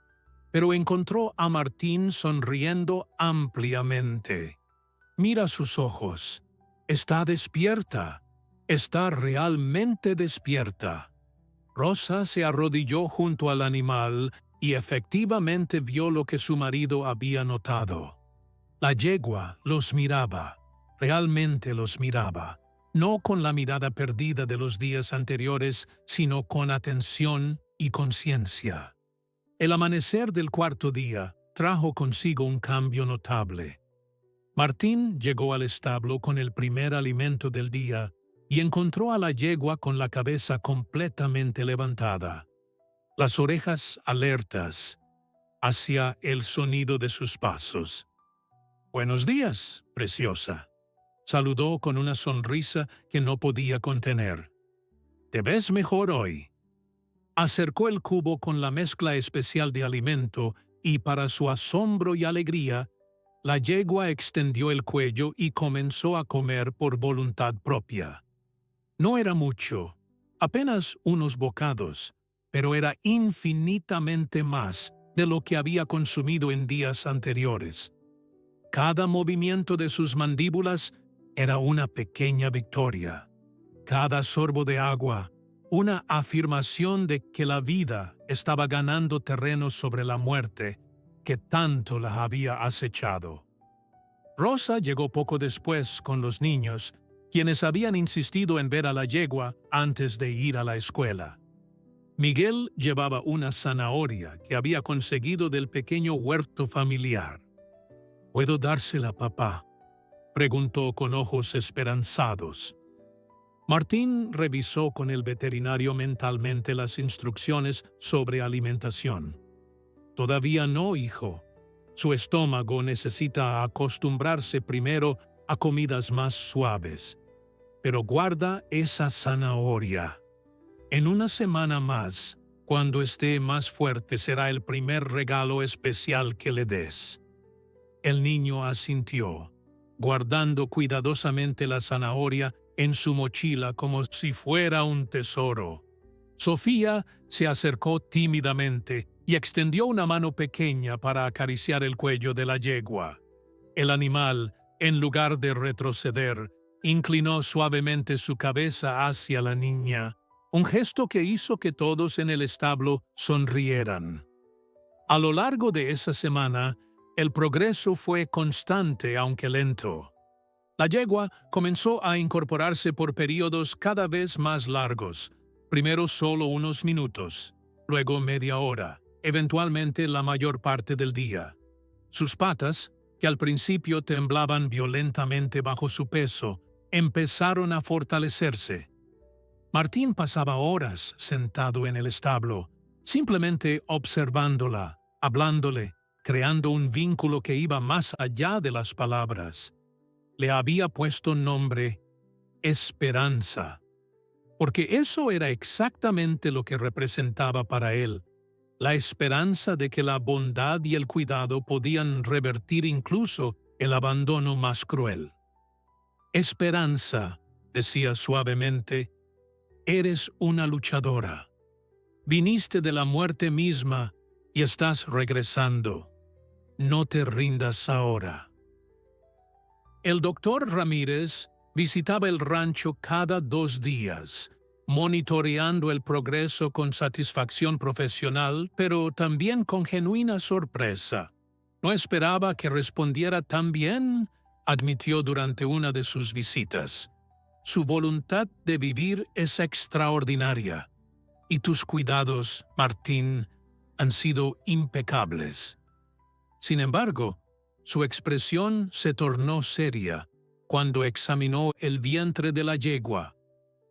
pero encontró a Martín sonriendo ampliamente. Mira sus ojos. Está despierta. Está realmente despierta. Rosa se arrodilló junto al animal y efectivamente vio lo que su marido había notado. La yegua los miraba, realmente los miraba, no con la mirada perdida de los días anteriores, sino con atención y conciencia. El amanecer del cuarto día trajo consigo un cambio notable. Martín llegó al establo con el primer alimento del día y encontró a la yegua con la cabeza completamente levantada, las orejas alertas hacia el sonido de sus pasos. «Buenos días, preciosa», saludó con una sonrisa que no podía contener. «Te ves mejor hoy». Acercó el cubo con la mezcla especial de alimento y, para su asombro y alegría, la yegua extendió el cuello y comenzó a comer por voluntad propia. No era mucho, apenas unos bocados, pero era infinitamente más de lo que había consumido en días anteriores. Cada movimiento de sus mandíbulas era una pequeña victoria. Cada sorbo de agua, una afirmación de que la vida estaba ganando terreno sobre la muerte que tanto la había acechado. Rosa llegó poco después con los niños, quienes habían insistido en ver a la yegua antes de ir a la escuela. Miguel llevaba una zanahoria que había conseguido del pequeño huerto familiar. «¿Puedo dársela, papá?», preguntó con ojos esperanzados. Martín revisó con el veterinario mentalmente las instrucciones sobre alimentación. «Todavía no, hijo. Su estómago necesita acostumbrarse primero a comidas más suaves. Pero guarda esa zanahoria. En una semana más, cuando esté más fuerte, será el primer regalo especial que le des». El niño asintió, guardando cuidadosamente la zanahoria en su mochila como si fuera un tesoro. Sofía se acercó tímidamente y extendió una mano pequeña para acariciar el cuello de la yegua. El animal, en lugar de retroceder, inclinó suavemente su cabeza hacia la niña, un gesto que hizo que todos en el establo sonrieran. A lo largo de esa semana, el progreso fue constante aunque lento. La yegua comenzó a incorporarse por períodos cada vez más largos, primero solo unos minutos, luego media hora, eventualmente la mayor parte del día. Sus patas, que al principio temblaban violentamente bajo su peso, empezaron a fortalecerse. Martín pasaba horas sentado en el establo, simplemente observándola, hablándole, creando un vínculo que iba más allá de las palabras. Le había puesto nombre Esperanza, porque eso era exactamente lo que representaba para él, la esperanza de que la bondad y el cuidado podían revertir incluso el abandono más cruel. Esperanza, decía suavemente, eres una luchadora. Viniste de la muerte misma y estás regresando. No te rindas ahora. El doctor Ramírez visitaba el rancho cada 2 días, monitoreando el progreso con satisfacción profesional, pero también con genuina sorpresa. No esperaba que respondiera tan bien, admitió durante una de sus visitas. Su voluntad de vivir es extraordinaria, y tus cuidados, Martín, han sido impecables. Sin embargo, su expresión se tornó seria cuando examinó el vientre de la yegua.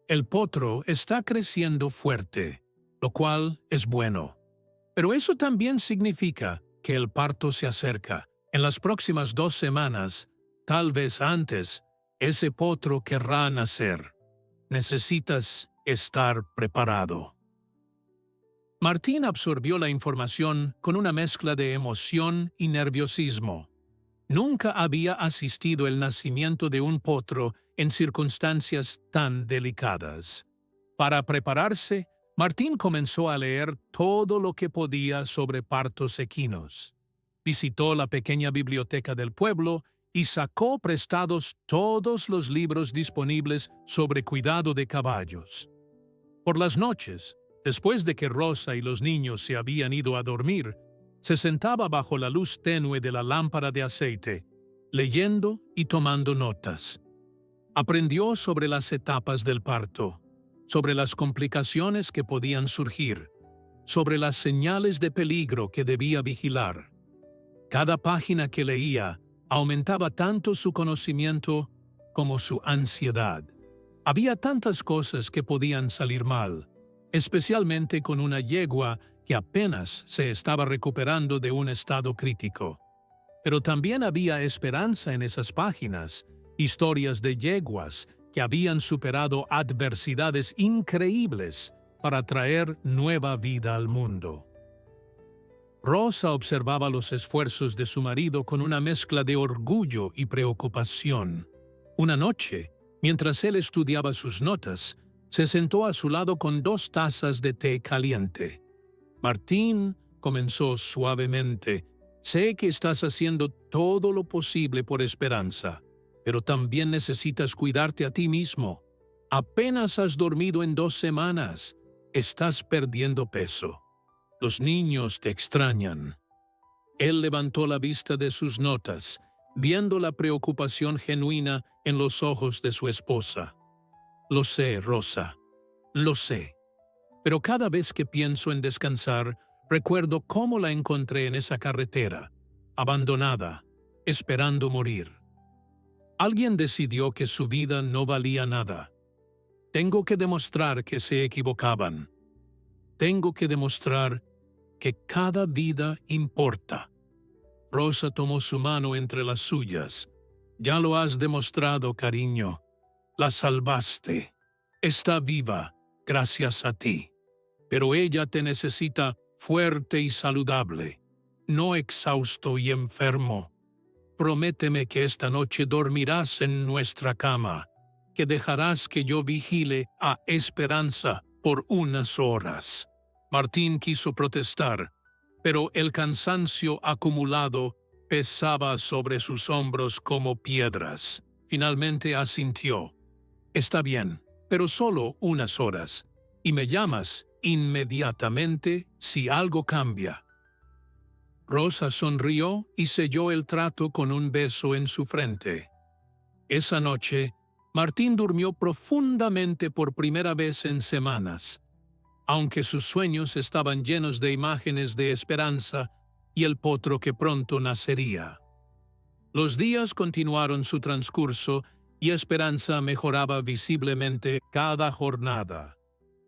El potro está creciendo fuerte, lo cual es bueno. Pero eso también significa que el parto se acerca. En las próximas 2 semanas, tal vez antes, ese potro querrá nacer. Necesitas estar preparado. Martín absorbió la información con una mezcla de emoción y nerviosismo. Nunca había asistido al nacimiento de un potro en circunstancias tan delicadas. Para prepararse, Martín comenzó a leer todo lo que podía sobre partos equinos. Visitó la pequeña biblioteca del pueblo y sacó prestados todos los libros disponibles sobre cuidado de caballos. Por las noches, después de que Rosa y los niños se habían ido a dormir, se sentaba bajo la luz tenue de la lámpara de aceite, leyendo y tomando notas. Aprendió sobre las etapas del parto, sobre las complicaciones que podían surgir, sobre las señales de peligro que debía vigilar. Cada página que leía aumentaba tanto su conocimiento como su ansiedad. Había tantas cosas que podían salir mal, especialmente con una yegua que apenas se estaba recuperando de un estado crítico. Pero también había esperanza en esas páginas, historias de yeguas que habían superado adversidades increíbles para traer nueva vida al mundo. Rosa observaba los esfuerzos de su marido con una mezcla de orgullo y preocupación. Una noche, mientras él estudiaba sus notas, se sentó a su lado con 2 tazas de té caliente. Martín, comenzó suavemente, sé que estás haciendo todo lo posible por Esperanza, pero también necesitas cuidarte a ti mismo. Apenas has dormido en 2 semanas. Estás perdiendo peso. Los niños te extrañan. Él levantó la vista de sus notas, viendo la preocupación genuina en los ojos de su esposa. Lo sé, Rosa, lo sé. Pero cada vez que pienso en descansar, recuerdo cómo la encontré en esa carretera, abandonada, esperando morir. Alguien decidió que su vida no valía nada. Tengo que demostrar que se equivocaban. Tengo que demostrar que cada vida importa. Rosa tomó su mano entre las suyas. Ya lo has demostrado, cariño. La salvaste. Está viva, gracias a ti. Pero ella te necesita fuerte y saludable, no exhausto y enfermo. Prométeme que esta noche dormirás en nuestra cama, que dejarás que yo vigile a Esperanza por unas horas. Martín quiso protestar, pero el cansancio acumulado pesaba sobre sus hombros como piedras. Finalmente asintió. Está bien, pero solo unas horas, y me llamas inmediatamente si algo cambia. Rosa sonrió y selló el trato con un beso en su frente. Esa noche, Martín durmió profundamente por primera vez en semanas, aunque sus sueños estaban llenos de imágenes de esperanza y el potro que pronto nacería. Los días continuaron su transcurso y Esperanza mejoraba visiblemente cada jornada.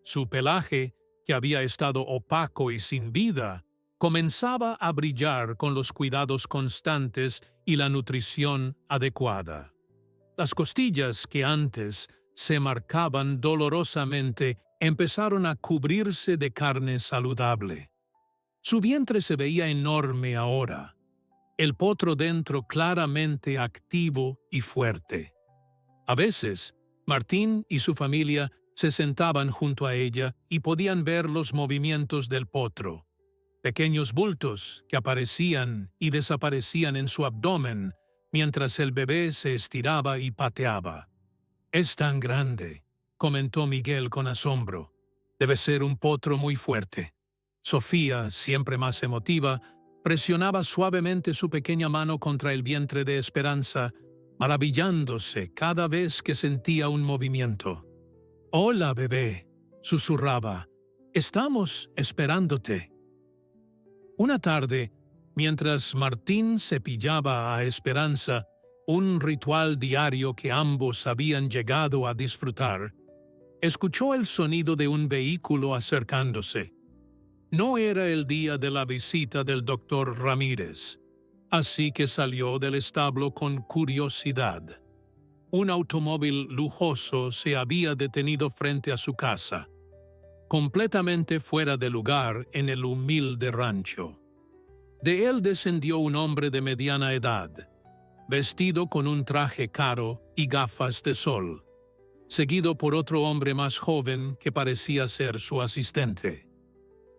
Su pelaje, que había estado opaco y sin vida, comenzaba a brillar con los cuidados constantes y la nutrición adecuada. Las costillas que antes se marcaban dolorosamente empezaron a cubrirse de carne saludable. Su vientre se veía enorme ahora, el potro dentro claramente activo y fuerte. A veces, Martín y su familia se sentaban junto a ella y podían ver los movimientos del potro. Pequeños bultos que aparecían y desaparecían en su abdomen mientras el bebé se estiraba y pateaba. «Es tan grande», comentó Miguel con asombro. «Debe ser un potro muy fuerte». Sofía, siempre más emotiva, presionaba suavemente su pequeña mano contra el vientre de Esperanza, maravillándose cada vez que sentía un movimiento. «Hola, bebé», susurraba. «Estamos esperándote». Una tarde, mientras Martín cepillaba a Esperanza, un ritual diario que ambos habían llegado a disfrutar, escuchó el sonido de un vehículo acercándose. No era el día de la visita del doctor Ramírez, así que salió del establo con curiosidad. Un automóvil lujoso se había detenido frente a su casa, completamente fuera de lugar en el humilde rancho. De él descendió un hombre de mediana edad, vestido con un traje caro y gafas de sol, seguido por otro hombre más joven que parecía ser su asistente.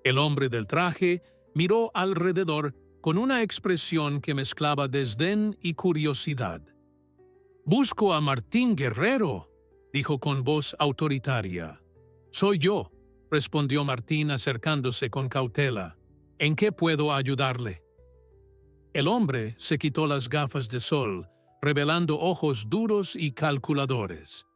El hombre del traje miró alrededor con una expresión que mezclaba desdén y curiosidad. «Busco a Martín Guerrero», dijo con voz autoritaria. «Soy yo», respondió Martín acercándose con cautela. «¿En qué puedo ayudarle?» El hombre se quitó las gafas de sol, revelando ojos duros y calculadores.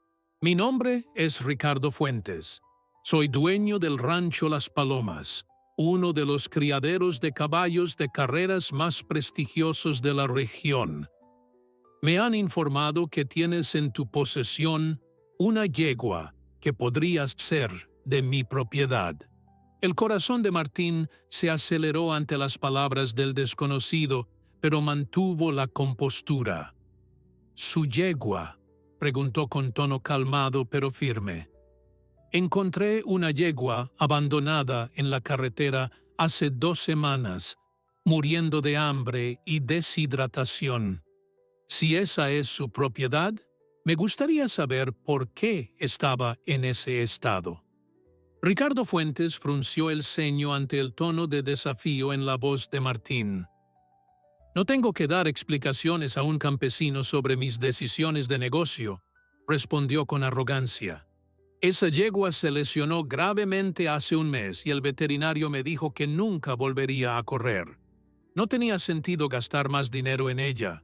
«Mi nombre es Ricardo Fuentes. Soy dueño del rancho Las Palomas, uno de los criaderos de caballos de carreras más prestigiosos de la región. Me han informado que tienes en tu posesión una yegua que podría ser de mi propiedad». El corazón de Martín se aceleró ante las palabras del desconocido, pero mantuvo la compostura. «¿Su yegua?», preguntó con tono calmado pero firme. «Encontré una yegua abandonada en la carretera hace 2 semanas, muriendo de hambre y deshidratación. Si esa es su propiedad, me gustaría saber por qué estaba en ese estado». Ricardo Fuentes frunció el ceño ante el tono de desafío en la voz de Martín. «No tengo que dar explicaciones a un campesino sobre mis decisiones de negocio», respondió con arrogancia. «Esa yegua se lesionó gravemente hace un mes y el veterinario me dijo que nunca volvería a correr. No tenía sentido gastar más dinero en ella.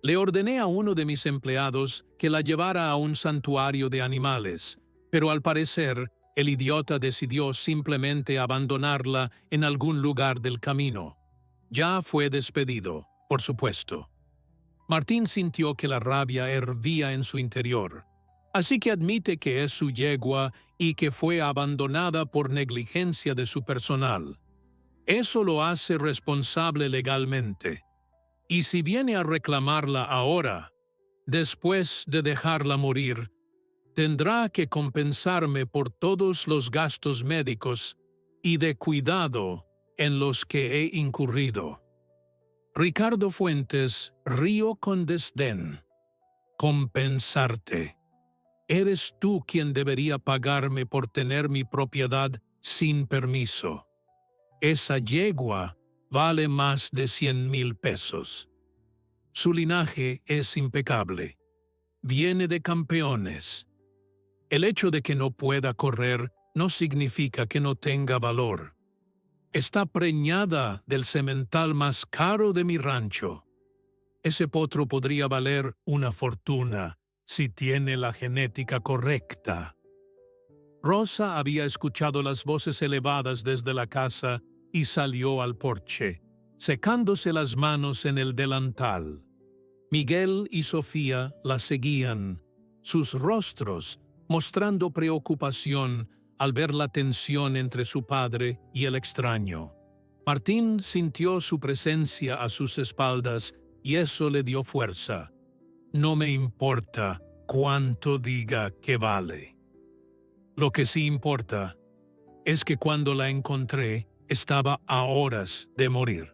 Le ordené a uno de mis empleados que la llevara a un santuario de animales, pero al parecer el idiota decidió simplemente abandonarla en algún lugar del camino. Ya fue despedido, por supuesto». Martín sintió que la rabia hervía en su interior. Así que admite que es su yegua y que fue abandonada por negligencia de su personal. Eso lo hace responsable legalmente. Y si viene a reclamarla ahora, después de dejarla morir, tendrá que compensarme por todos los gastos médicos y de cuidado en los que he incurrido. Ricardo Fuentes rió con desdén. «Compensarte. Eres tú quien debería pagarme por tener mi propiedad sin permiso. Esa yegua vale más de 100,000 pesos. Su linaje es impecable. Viene de campeones. El hecho de que no pueda correr no significa que no tenga valor. Está preñada del semental más caro de mi rancho. Ese potro podría valer una fortuna si tiene la genética correcta. Rosa había escuchado las voces elevadas desde la casa y salió al porche, secándose las manos en el delantal. Miguel y Sofía la seguían, sus rostros mostrando preocupación al ver la tensión entre su padre y el extraño. Martín sintió su presencia a sus espaldas y eso le dio fuerza. No me importa cuánto diga que vale. Lo que sí importa es que cuando la encontré estaba a horas de morir.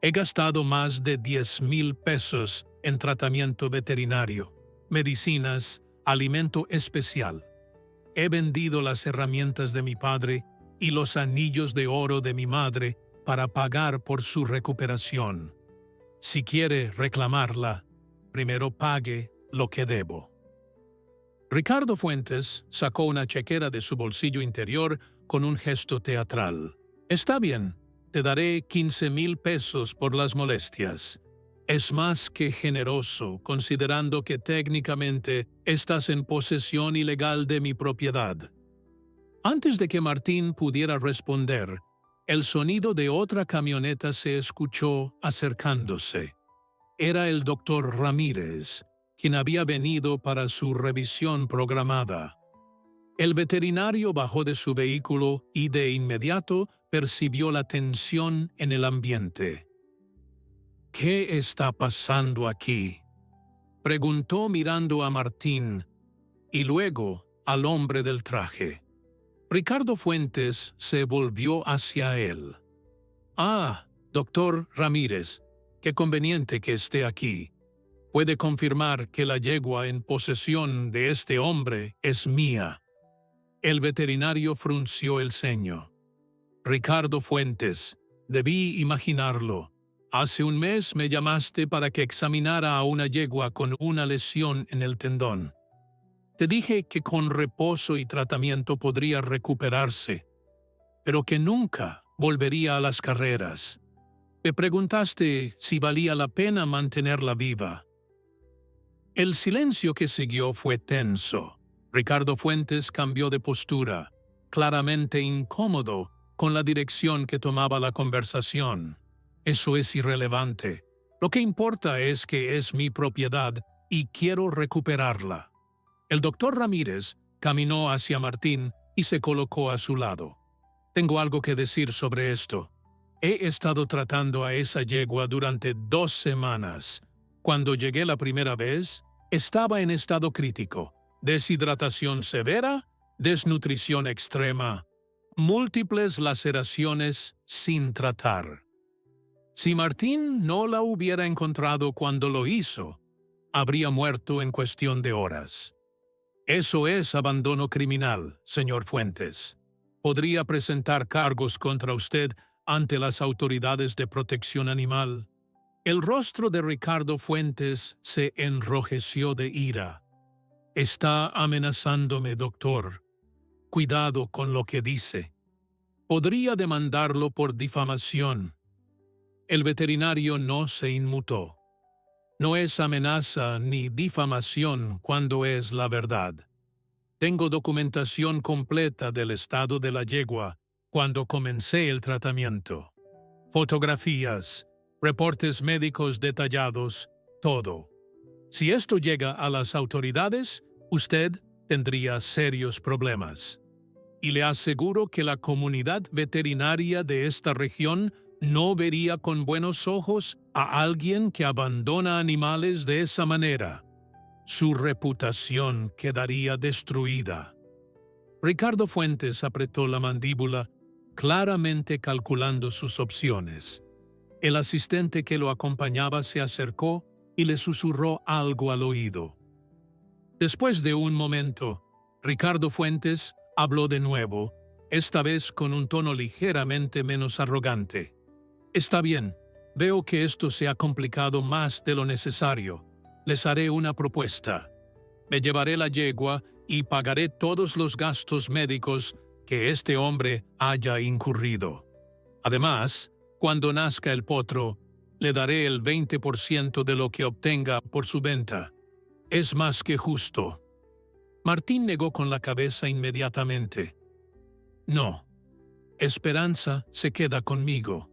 He gastado más de 10,000 pesos en tratamiento veterinario, medicinas, alimento especial. He vendido las herramientas de mi padre y los anillos de oro de mi madre para pagar por su recuperación. Si quiere reclamarla, primero pague lo que debo. Ricardo Fuentes sacó una chequera de su bolsillo interior con un gesto teatral. Está bien, te daré 15,000 pesos por las molestias. Es más que generoso, considerando que técnicamente estás en posesión ilegal de mi propiedad. Antes de que Martín pudiera responder, el sonido de otra camioneta se escuchó acercándose. Era el doctor Ramírez, quien había venido para su revisión programada. El veterinario bajó de su vehículo y de inmediato percibió la tensión en el ambiente. ¿Qué está pasando aquí?, preguntó mirando a Martín y luego al hombre del traje. Ricardo Fuentes se volvió hacia él. «Ah, doctor Ramírez, qué conveniente que esté aquí. Puede confirmar que la yegua en posesión de este hombre es mía». El veterinario frunció el ceño. «Ricardo Fuentes, debí imaginarlo. Hace un mes me llamaste para que examinara a una yegua con una lesión en el tendón. Te dije que con reposo y tratamiento podría recuperarse, pero que nunca volvería a las carreras. Me preguntaste si valía la pena mantenerla viva». El silencio que siguió fue tenso. Ricardo Fuentes cambió de postura, claramente incómodo con la dirección que tomaba la conversación. «Eso es irrelevante. Lo que importa es que es mi propiedad y quiero recuperarla». El doctor Ramírez caminó hacia Martín y se colocó a su lado. «Tengo algo que decir sobre esto. He estado tratando a esa yegua durante 2 semanas. Cuando llegué la primera vez, estaba en estado crítico. Deshidratación severa, desnutrición extrema, múltiples laceraciones sin tratar. Si Martín no la hubiera encontrado cuando lo hizo, habría muerto en cuestión de horas. Eso es abandono criminal, señor Fuentes. Podría presentar cargos contra usted ante las autoridades de protección animal». El rostro de Ricardo Fuentes se enrojeció de ira. «Está amenazándome, doctor. Cuidado con lo que dice. Podría demandarlo por difamación». El veterinario no se inmutó. «No es amenaza ni difamación cuando es la verdad. Tengo documentación completa del estado de la yegua cuando comencé el tratamiento. Fotografías, reportes médicos detallados, todo. Si esto llega a las autoridades, usted tendría serios problemas. Y le aseguro que la comunidad veterinaria de esta región no vería con buenos ojos a alguien que abandona animales de esa manera. Su reputación quedaría destruida». Ricardo Fuentes apretó la mandíbula, claramente calculando sus opciones. El asistente que lo acompañaba se acercó y le susurró algo al oído. Después de un momento, Ricardo Fuentes habló de nuevo, esta vez con un tono ligeramente menos arrogante. Está bien. Veo que esto se ha complicado más de lo necesario. Les haré una propuesta. Me llevaré la yegua y pagaré todos los gastos médicos que este hombre haya incurrido. Además, cuando nazca el potro, le daré el 20% de lo que obtenga por su venta. Es más que justo. Martín negó con la cabeza inmediatamente. No. Esperanza se queda conmigo.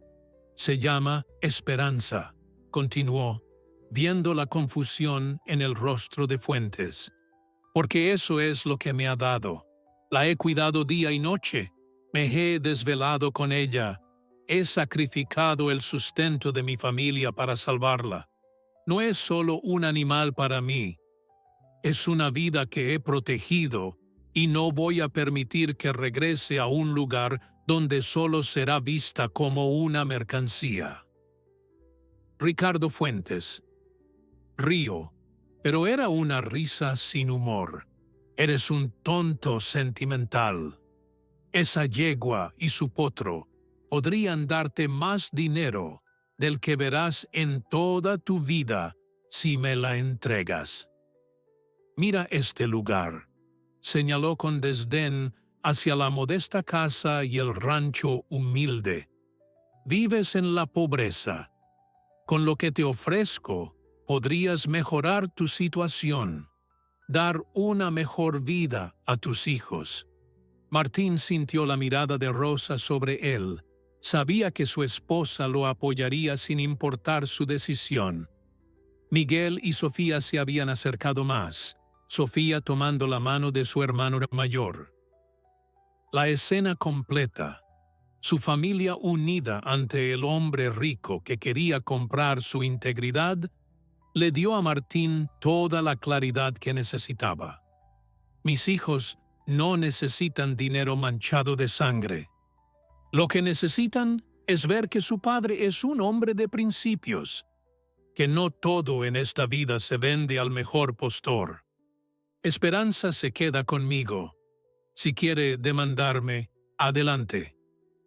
Se llama Esperanza, continuó, viendo la confusión en el rostro de Fuentes. Porque eso es lo que me ha dado. La he cuidado día y noche. Me he desvelado con ella. He sacrificado el sustento de mi familia para salvarla. No es solo un animal para mí. Es una vida que he protegido y no voy a permitir que regrese a un lugar donde solo será vista como una mercancía. Ricardo Fuentes. Río, pero era una risa sin humor. Eres un tonto sentimental. Esa yegua y su potro podrían darte más dinero del que verás en toda tu vida si me la entregas. Mira este lugar, señaló con desdén hacia la modesta casa y el rancho humilde. Vives en la pobreza. Con lo que te ofrezco, podrías mejorar tu situación, dar una mejor vida a tus hijos. Martín sintió la mirada de Rosa sobre él. Sabía que su esposa lo apoyaría sin importar su decisión. Miguel y Sofía se habían acercado más, Sofía tomando la mano de su hermano mayor. La escena completa. Su familia unida ante el hombre rico que quería comprar su integridad, le dio a Martín toda la claridad que necesitaba. Mis hijos no necesitan dinero manchado de sangre. Lo que necesitan es ver que su padre es un hombre de principios, que no todo en esta vida se vende al mejor postor. Esperanza se queda conmigo. Si quiere demandarme, adelante.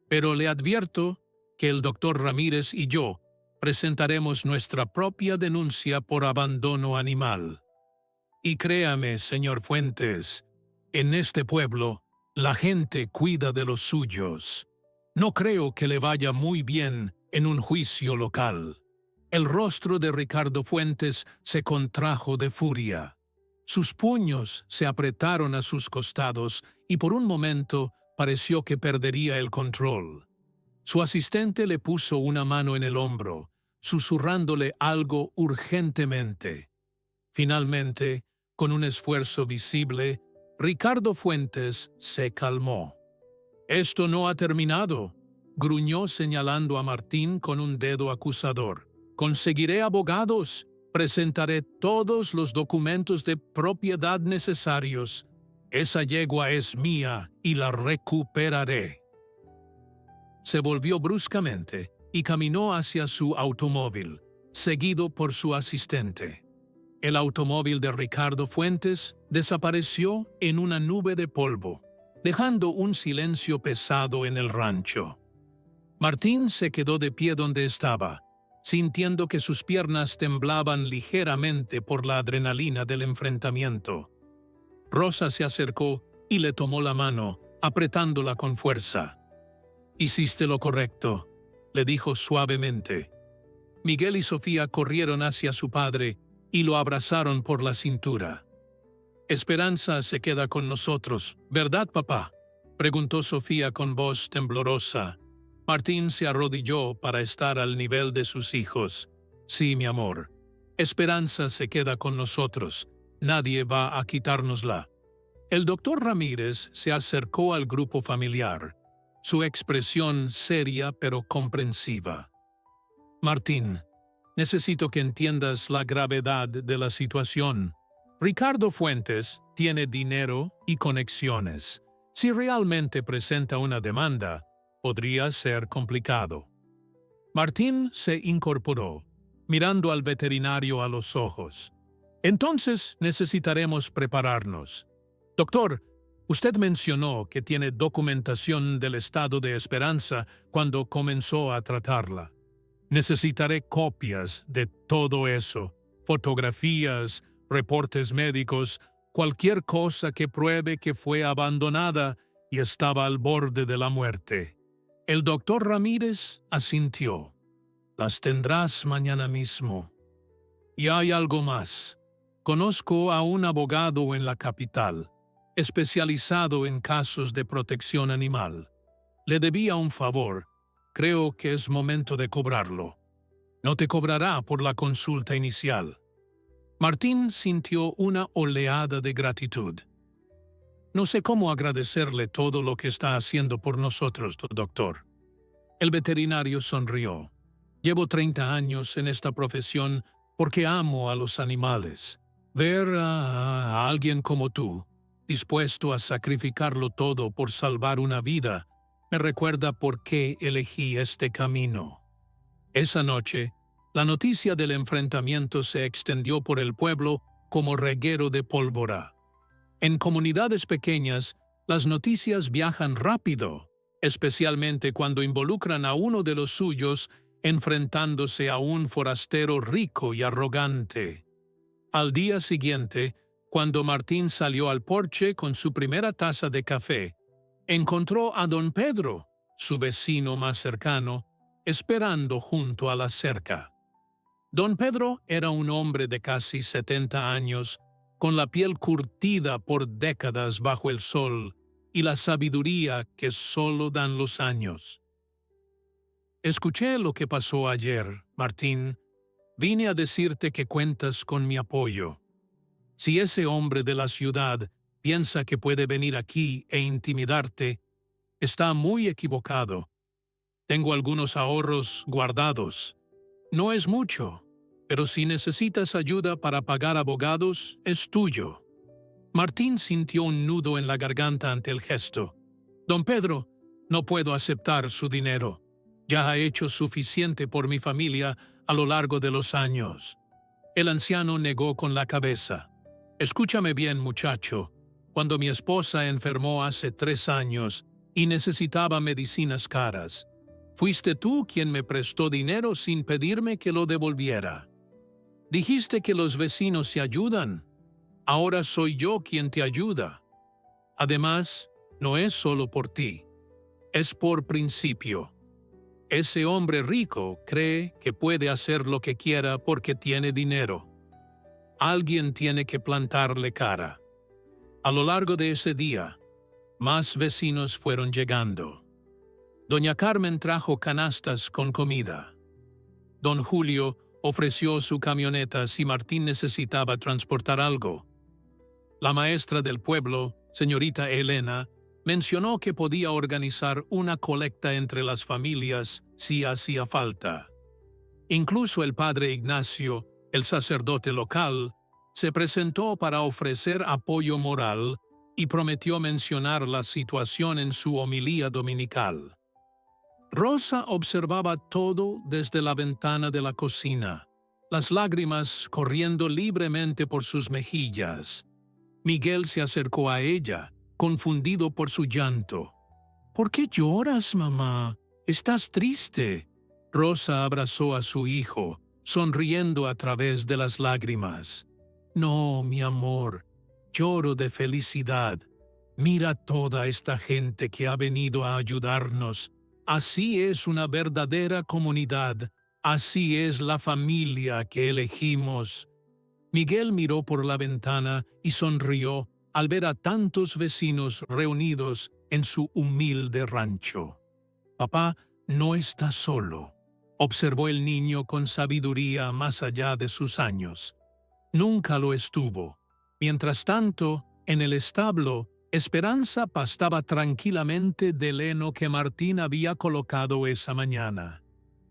Pero le advierto que el doctor Ramírez y yo presentaremos nuestra propia denuncia por abandono animal. Y créame, señor Fuentes, en este pueblo la gente cuida de los suyos. No creo que le vaya muy bien en un juicio local. El rostro de Ricardo Fuentes se contrajo de furia. Sus puños se apretaron a sus costados y por un momento pareció que perdería el control. Su asistente le puso una mano en el hombro, susurrándole algo urgentemente. Finalmente, con un esfuerzo visible, Ricardo Fuentes se calmó. «Esto no ha terminado», gruñó señalando a Martín con un dedo acusador. «Conseguiré abogados. Presentaré todos los documentos de propiedad necesarios. Esa yegua es mía y la recuperaré». Se volvió bruscamente y caminó hacia su automóvil, seguido por su asistente. El automóvil de Ricardo Fuentes desapareció en una nube de polvo, dejando un silencio pesado en el rancho. Martín se quedó de pie donde estaba, sintiendo que sus piernas temblaban ligeramente por la adrenalina del enfrentamiento. Rosa se acercó y le tomó la mano, apretándola con fuerza. «Hiciste lo correcto», le dijo suavemente. Miguel y Sofía corrieron hacia su padre y lo abrazaron por la cintura. «Esperanza se queda con nosotros, ¿verdad, papá?», preguntó Sofía con voz temblorosa. Martín se arrodilló para estar al nivel de sus hijos. «Sí, mi amor. Esperanza se queda con nosotros. Nadie va a quitárnosla». El doctor Ramírez se acercó al grupo familiar, su expresión seria pero comprensiva. «Martín, necesito que entiendas la gravedad de la situación. Ricardo Fuentes tiene dinero y conexiones. Si realmente presenta una demanda, podría ser complicado». Martín se incorporó, mirando al veterinario a los ojos. «Entonces necesitaremos prepararnos. Doctor, usted mencionó que tiene documentación del estado de Esperanza cuando comenzó a tratarla. Necesitaré copias de todo eso, fotografías, reportes médicos, cualquier cosa que pruebe que fue abandonada y estaba al borde de la muerte. El doctor Ramírez asintió. Las tendrás mañana mismo. Y hay algo más. Conozco a un abogado en la capital, especializado en casos de protección animal. Le debía un favor. Creo que es momento de cobrarlo. No te cobrará por la consulta inicial. Martín sintió una oleada de gratitud. No sé cómo agradecerle todo lo que está haciendo por nosotros, doctor. El veterinario sonrió. Llevo 30 años en esta profesión porque amo a los animales. Ver a alguien como tú, dispuesto a sacrificarlo todo por salvar una vida, me recuerda por qué elegí este camino. Esa noche, la noticia del enfrentamiento se extendió por el pueblo como reguero de pólvora. En comunidades pequeñas, las noticias viajan rápido, especialmente cuando involucran a uno de los suyos enfrentándose a un forastero rico y arrogante. Al día siguiente, cuando Martín salió al porche con su primera taza de café, encontró a don Pedro, su vecino más cercano, esperando junto a la cerca. Don Pedro era un hombre de casi 70 años, con la piel curtida por décadas bajo el sol y la sabiduría que solo dan los años. Escuché lo que pasó ayer, Martín. Vine a decirte que cuentas con mi apoyo. Si ese hombre de la ciudad piensa que puede venir aquí e intimidarte, está muy equivocado. Tengo algunos ahorros guardados. No es mucho, pero si necesitas ayuda para pagar abogados, es tuyo. Martín sintió un nudo en la garganta ante el gesto. Don Pedro, no puedo aceptar su dinero. Ya ha hecho suficiente por mi familia a lo largo de los años. El anciano negó con la cabeza. Escúchame bien, muchacho. Cuando mi esposa enfermó hace 3 años y necesitaba medicinas caras, fuiste tú quien me prestó dinero sin pedirme que lo devolviera. Dijiste que los vecinos se ayudan. Ahora soy yo quien te ayuda. Además, no es solo por ti. Es por principio. Ese hombre rico cree que puede hacer lo que quiera porque tiene dinero. Alguien tiene que plantarle cara. A lo largo de ese día, más vecinos fueron llegando. Doña Carmen trajo canastas con comida. Don Julio ofreció su camioneta si Martín necesitaba transportar algo. La maestra del pueblo, señorita Elena, mencionó que podía organizar una colecta entre las familias si hacía falta. Incluso el padre Ignacio, el sacerdote local, se presentó para ofrecer apoyo moral y prometió mencionar la situación en su homilía dominical. Rosa observaba todo desde la ventana de la cocina, las lágrimas corriendo libremente por sus mejillas. Miguel se acercó a ella, confundido por su llanto. ¿Por qué lloras, mamá? ¿Estás triste? Rosa abrazó a su hijo, sonriendo a través de las lágrimas. No, mi amor, lloro de felicidad. Mira toda esta gente que ha venido a ayudarnos. Así es una verdadera comunidad. Así es la familia que elegimos. Miguel miró por la ventana y sonrió al ver a tantos vecinos reunidos en su humilde rancho. Papá no está solo, observó el niño con sabiduría más allá de sus años. Nunca lo estuvo. Mientras tanto, en el establo, Esperanza pastaba tranquilamente del heno que Martín había colocado esa mañana.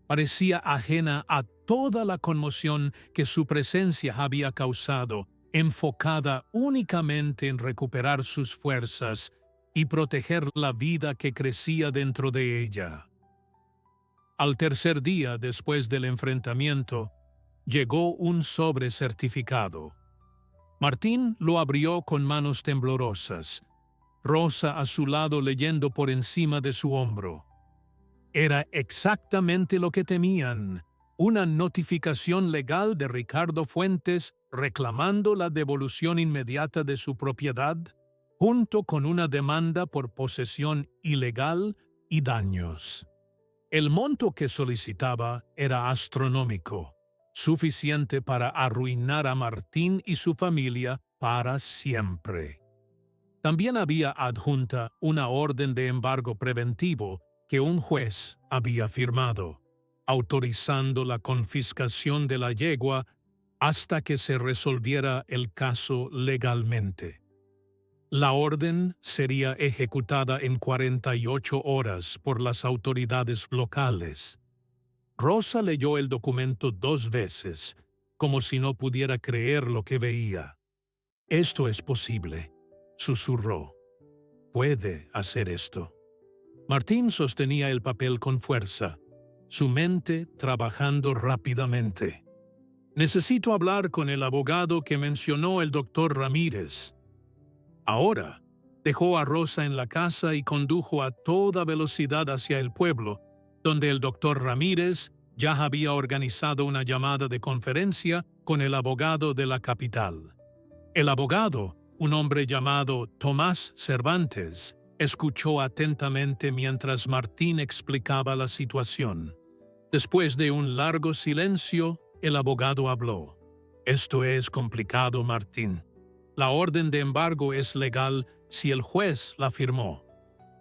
Parecía ajena a toda la conmoción que su presencia había causado, enfocada únicamente en recuperar sus fuerzas y proteger la vida que crecía dentro de ella. Al tercer día después del enfrentamiento, llegó un sobre certificado. Martín lo abrió con manos temblorosas, Rosa a su lado leyendo por encima de su hombro. Era exactamente lo que temían. una notificación legal de Ricardo Fuentes reclamando la devolución inmediata de su propiedad, junto con una demanda por posesión ilegal y daños. El monto que solicitaba era astronómico, suficiente para arruinar a Martín y su familia para siempre. También había adjunta una orden de embargo preventivo que un juez había firmado, autorizando la confiscación de la yegua hasta que se resolviera el caso legalmente. La orden sería ejecutada en 48 horas por las autoridades locales. Rosa leyó el documento 2 veces, como si no pudiera creer lo que veía. «Esto es posible», susurró. «Puede hacer esto». Martín sostenía el papel con fuerza, su mente trabajando rápidamente. «Necesito hablar con el abogado que mencionó el doctor Ramírez». Ahora, dejó a Rosa en la casa y condujo a toda velocidad hacia el pueblo, donde el doctor Ramírez ya había organizado una llamada de conferencia con el abogado de la capital. El abogado, un hombre llamado Tomás Cervantes, escuchó atentamente mientras Martín explicaba la situación. Después de un largo silencio, el abogado habló. «Esto es complicado, Martín. La orden de embargo es legal si el juez la firmó.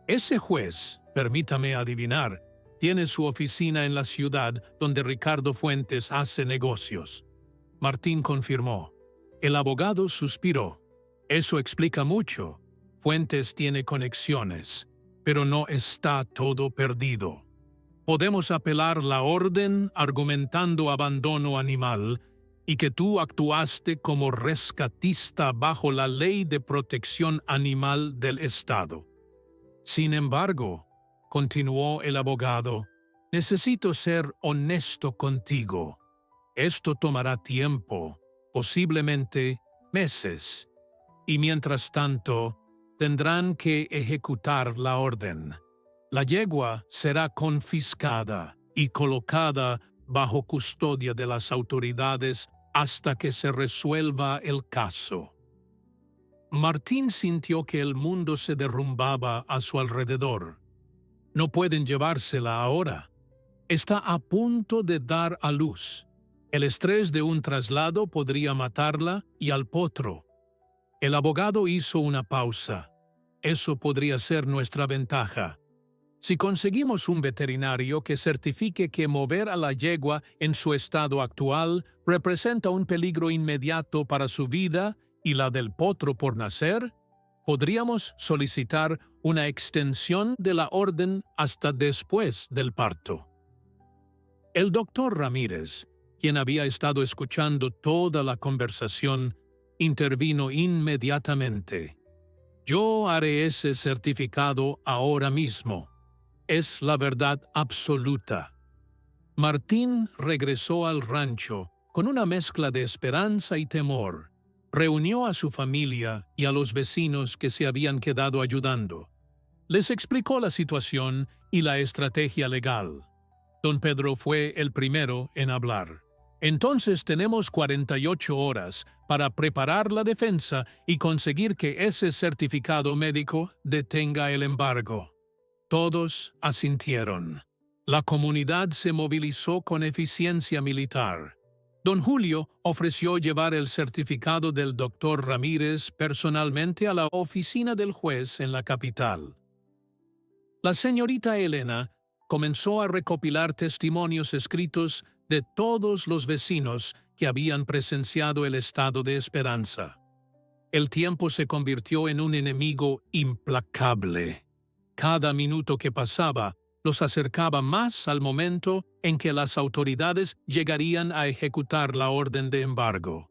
Ese juez, permítame adivinar, tiene su oficina en la ciudad donde Ricardo Fuentes hace negocios». Martín confirmó. El abogado suspiró. «Eso explica mucho. Fuentes tiene conexiones, pero no está todo perdido. Podemos apelar la orden argumentando abandono animal y que tú actuaste como rescatista bajo la Ley de Protección Animal del Estado. Sin embargo», continuó el abogado, «necesito ser honesto contigo. Esto tomará tiempo, posiblemente meses, y mientras tanto tendrán que ejecutar la orden. La yegua será confiscada y colocada bajo custodia de las autoridades hasta que se resuelva el caso». Martín sintió que el mundo se derrumbaba a su alrededor. No pueden llevársela ahora. Está a punto de dar a luz. El estrés de un traslado podría matarla y al potro. El abogado hizo una pausa. «Eso podría ser nuestra ventaja. Si conseguimos un veterinario que certifique que mover a la yegua en su estado actual representa un peligro inmediato para su vida y la del potro por nacer, podríamos solicitar una extensión de la orden hasta después del parto». El doctor Ramírez, quien había estado escuchando toda la conversación, intervino inmediatamente. «Yo haré ese certificado ahora mismo. Es la verdad absoluta». Martín regresó al rancho con una mezcla de esperanza y temor. Reunió a su familia y a los vecinos que se habían quedado ayudando. Les explicó la situación y la estrategia legal. Don Pedro fue el primero en hablar. «Entonces tenemos 48 horas para preparar la defensa y conseguir que ese certificado médico detenga el embargo». Todos asintieron. La comunidad se movilizó con eficiencia militar. Don Julio ofreció llevar el certificado del doctor Ramírez personalmente a la oficina del juez en la capital. La señorita Elena comenzó a recopilar testimonios escritos de todos los vecinos que habían presenciado el estado de esperanza. El tiempo se convirtió en un enemigo implacable. Cada minuto que pasaba los acercaba más al momento en que las autoridades llegarían a ejecutar la orden de embargo.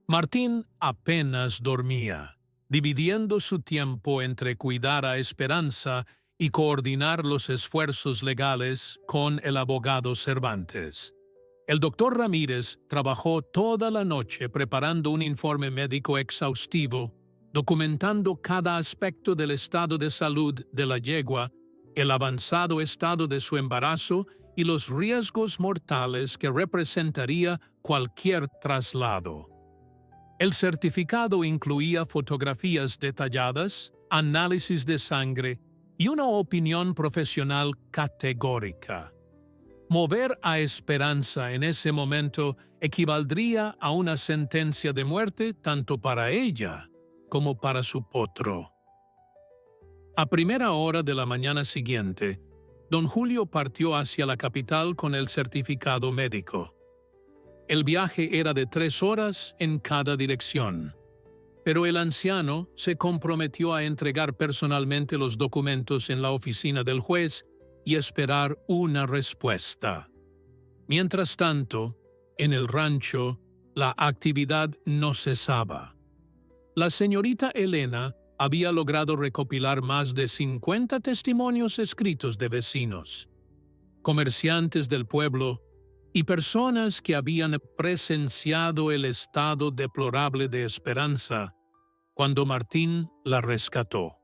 Martín apenas dormía, dividiendo su tiempo entre cuidar a Esperanza y coordinar los esfuerzos legales con el abogado Cervantes. El doctor Ramírez trabajó toda la noche preparando un informe médico exhaustivo, documentando cada aspecto del estado de salud de la yegua, el avanzado estado de su embarazo y los riesgos mortales que representaría cualquier traslado. El certificado incluía fotografías detalladas, análisis de sangre y una opinión profesional categórica. Mover a Esperanza en ese momento equivaldría a una sentencia de muerte tanto para ella como para su potro. A primera hora de la mañana siguiente, don Julio partió hacia la capital con el certificado médico. El viaje era de 3 horas en cada dirección, pero el anciano se comprometió a entregar personalmente los documentos en la oficina del juez y esperar una respuesta. Mientras tanto, en el rancho, la actividad no cesaba. La señorita Elena había logrado recopilar más de 50 testimonios escritos de vecinos, comerciantes del pueblo y personas que habían presenciado el estado deplorable de Esperanza cuando Martín la rescató.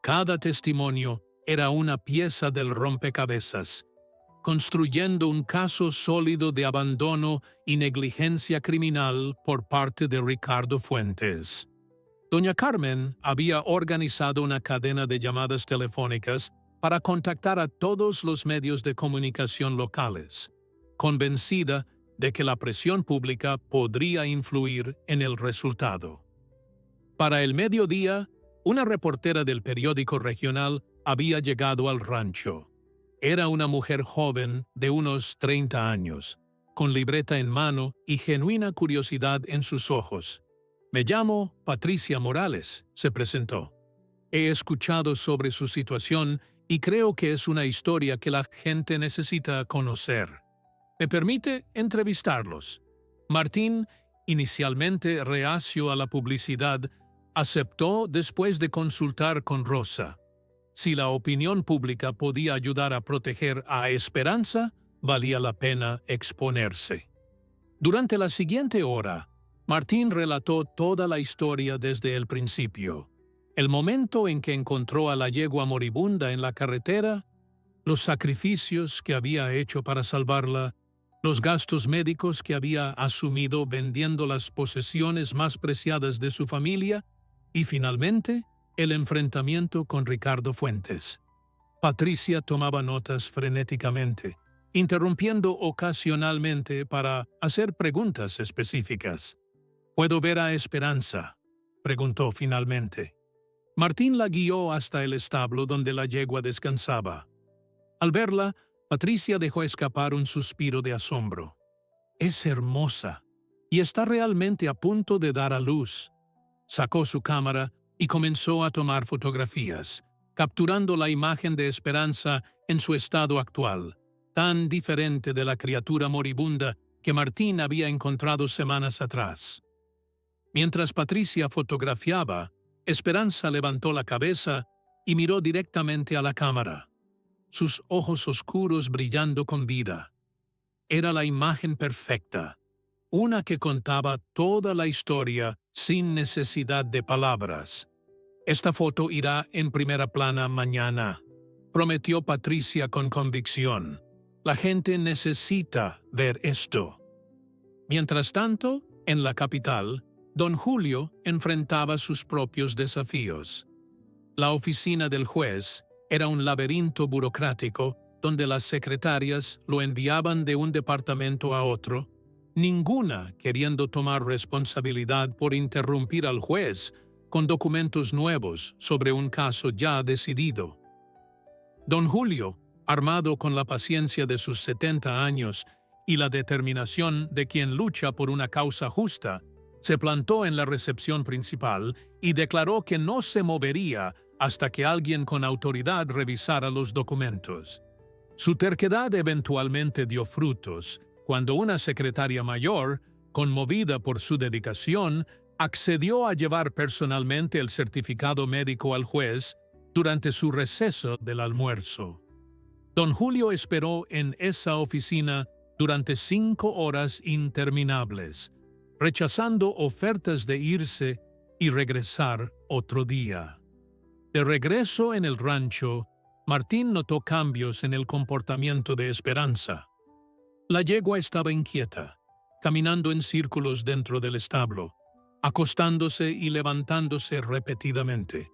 Cada testimonio era una pieza del rompecabezas, construyendo un caso sólido de abandono y negligencia criminal por parte de Ricardo Fuentes. Doña Carmen había organizado una cadena de llamadas telefónicas para contactar a todos los medios de comunicación locales, convencida de que la presión pública podría influir en el resultado. Para el mediodía, una reportera del periódico regional había llegado al rancho. Era una mujer joven de unos 30 años, con libreta en mano y genuina curiosidad en sus ojos. «Me llamo Patricia Morales», se presentó. «He escuchado sobre su situación y creo que es una historia que la gente necesita conocer. ¿Me permite entrevistarlos?» Martín, inicialmente reacio a la publicidad, aceptó después de consultar con Rosa. Si la opinión pública podía ayudar a proteger a Esperanza, valía la pena exponerse. Durante la siguiente hora, Martín relató toda la historia desde el principio. El momento en que encontró a la yegua moribunda en la carretera, los sacrificios que había hecho para salvarla, los gastos médicos que había asumido vendiendo las posesiones más preciadas de su familia y, finalmente, el enfrentamiento con Ricardo Fuentes. Patricia tomaba notas frenéticamente, interrumpiendo ocasionalmente para hacer preguntas específicas. «¿Puedo ver a Esperanza?», preguntó finalmente. Martín la guió hasta el establo donde la yegua descansaba. Al verla, Patricia dejó escapar un suspiro de asombro. «Es hermosa y está realmente a punto de dar a luz». Sacó su cámara y comenzó a tomar fotografías, capturando la imagen de Esperanza en su estado actual, tan diferente de la criatura moribunda que Martín había encontrado semanas atrás. Mientras Patricia fotografiaba, Esperanza levantó la cabeza y miró directamente a la cámara, sus ojos oscuros brillando con vida. Era la imagen perfecta, una que contaba toda la historia sin necesidad de palabras. «Esta foto irá en primera plana mañana», prometió Patricia con convicción. «La gente necesita ver esto». Mientras tanto, en la capital, don Julio enfrentaba sus propios desafíos. La oficina del juez era un laberinto burocrático donde las secretarias lo enviaban de un departamento a otro, ninguna queriendo tomar responsabilidad por interrumpir al juez con documentos nuevos sobre un caso ya decidido. Don Julio, armado con la paciencia de sus 70 años y la determinación de quien lucha por una causa justa, se plantó en la recepción principal y declaró que no se movería hasta que alguien con autoridad revisara los documentos. Su terquedad eventualmente dio frutos cuando una secretaria mayor, conmovida por su dedicación, accedió a llevar personalmente el certificado médico al juez durante su receso del almuerzo. Don Julio esperó en esa oficina durante 5 horas interminables, rechazando ofertas de irse y regresar otro día. De regreso en el rancho, Martín notó cambios en el comportamiento de Esperanza. La yegua estaba inquieta, caminando en círculos dentro del establo, acostándose y levantándose repetidamente.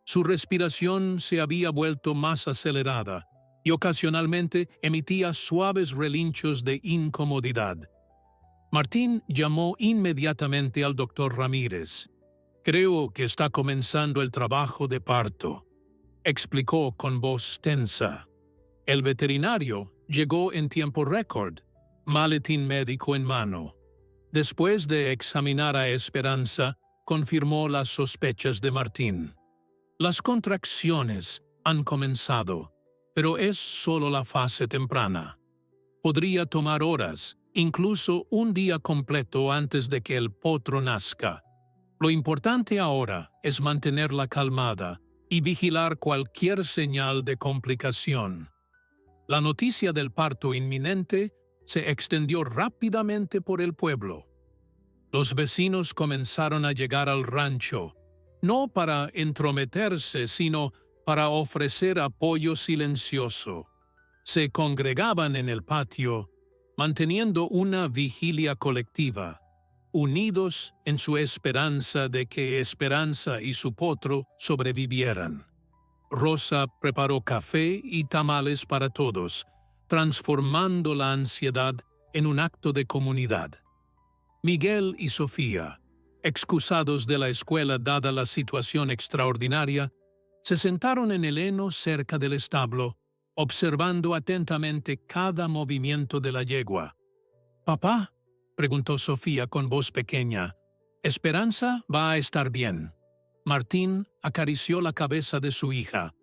Su respiración se había vuelto más acelerada y ocasionalmente emitía suaves relinchos de incomodidad. Martín llamó inmediatamente al doctor Ramírez. «Creo que está comenzando el trabajo de parto», explicó con voz tensa. El veterinario llegó en tiempo récord, maletín médico en mano. Después de examinar a Esperanza, confirmó las sospechas de Martín. Las contracciones han comenzado, pero es solo la fase temprana. Podría tomar horas, incluso un día completo antes de que el potro nazca. Lo importante ahora es mantenerla calmada y vigilar cualquier señal de complicación. La noticia del parto inminente se extendió rápidamente por el pueblo. Los vecinos comenzaron a llegar al rancho, no para entrometerse, sino para ofrecer apoyo silencioso. Se congregaban en el patio, manteniendo una vigilia colectiva, unidos en su esperanza de que Esperanza y su potro sobrevivieran. Rosa preparó café y tamales para todos, transformando la ansiedad en un acto de comunidad. Miguel y Sofía, excusados de la escuela dada la situación extraordinaria, se sentaron en el heno cerca del establo, observando atentamente cada movimiento de la yegua. «¿Papá?», preguntó Sofía con voz pequeña. «Esperanza va a estar bien». Martín acarició la cabeza de su hija.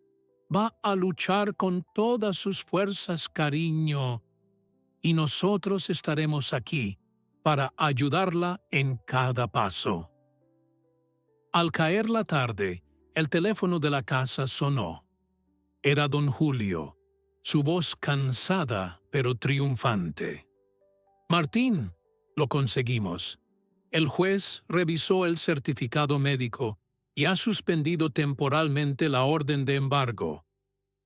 «Va a luchar con todas sus fuerzas, cariño. Y nosotros estaremos aquí para ayudarla en cada paso». Al caer la tarde, el teléfono de la casa sonó. Era don Julio, su voz cansada pero triunfante. «Martín, lo conseguimos. El juez revisó el certificado médico y ha suspendido temporalmente la orden de embargo.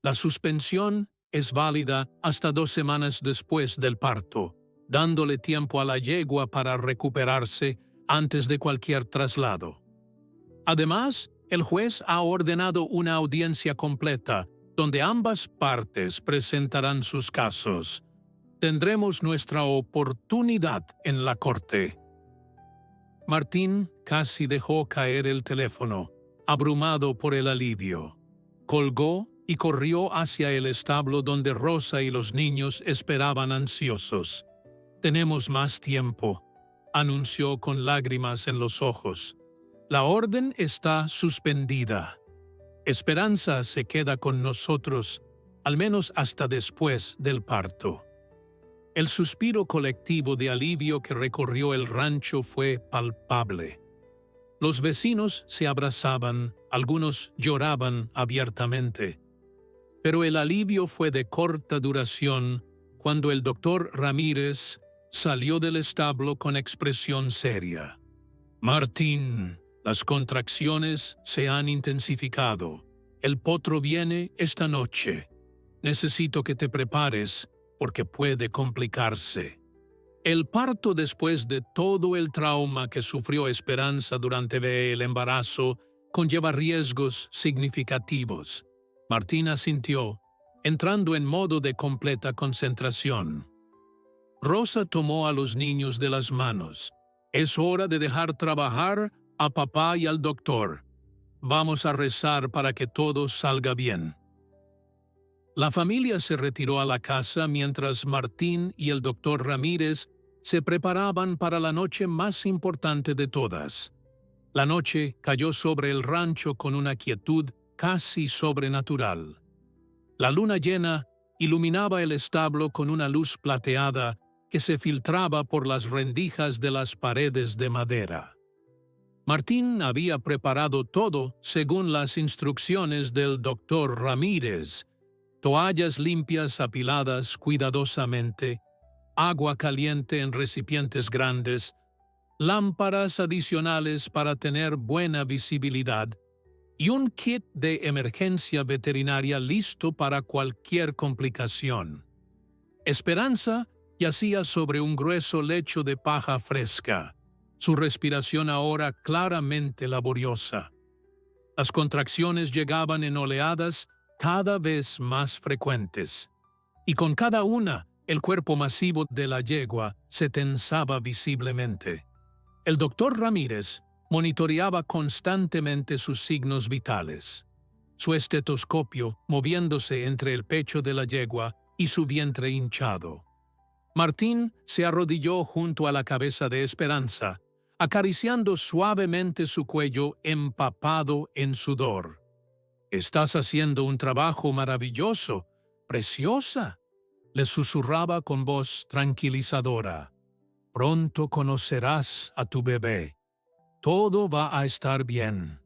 La suspensión es válida hasta 2 semanas después del parto, dándole tiempo a la yegua para recuperarse antes de cualquier traslado. Además, el juez ha ordenado una audiencia completa, donde ambas partes presentarán sus casos. Tendremos nuestra oportunidad en la corte». Martín casi dejó caer el teléfono, abrumado por el alivio. Colgó y corrió hacia el establo donde Rosa y los niños esperaban ansiosos. «Tenemos más tiempo», anunció con lágrimas en los ojos. «La orden está suspendida. Esperanza se queda con nosotros, al menos hasta después del parto». El suspiro colectivo de alivio que recorrió el rancho fue palpable. Los vecinos se abrazaban, algunos lloraban abiertamente. Pero el alivio fue de corta duración cuando el doctor Ramírez salió del establo con expresión seria. «Martín, las contracciones se han intensificado. El potro viene esta noche. Necesito que te prepares, porque puede complicarse». El parto, después de todo el trauma que sufrió Esperanza durante el embarazo, conlleva riesgos significativos. Martín asintió, entrando en modo de completa concentración. Rosa tomó a los niños de las manos. «Es hora de dejar trabajar a papá y al doctor. Vamos a rezar para que todo salga bien». La familia se retiró a la casa mientras Martín y el doctor Ramírez se preparaban para la noche más importante de todas. La noche cayó sobre el rancho con una quietud casi sobrenatural. La luna llena iluminaba el establo con una luz plateada que se filtraba por las rendijas de las paredes de madera. Martín había preparado todo según las instrucciones del doctor Ramírez: toallas limpias apiladas cuidadosamente, agua caliente en recipientes grandes, lámparas adicionales para tener buena visibilidad, y un kit de emergencia veterinaria listo para cualquier complicación. Esperanza yacía sobre un grueso lecho de paja fresca, su respiración ahora claramente laboriosa. Las contracciones llegaban en oleadas cada vez más frecuentes, y con cada una el cuerpo masivo de la yegua se tensaba visiblemente. El doctor Ramírez monitoreaba constantemente sus signos vitales, su estetoscopio moviéndose entre el pecho de la yegua y su vientre hinchado. Martín se arrodilló junto a la cabeza de Esperanza, acariciando suavemente su cuello empapado en sudor. «Estás haciendo un trabajo maravilloso, preciosa», le susurraba con voz tranquilizadora. «Pronto conocerás a tu bebé. Todo va a estar bien».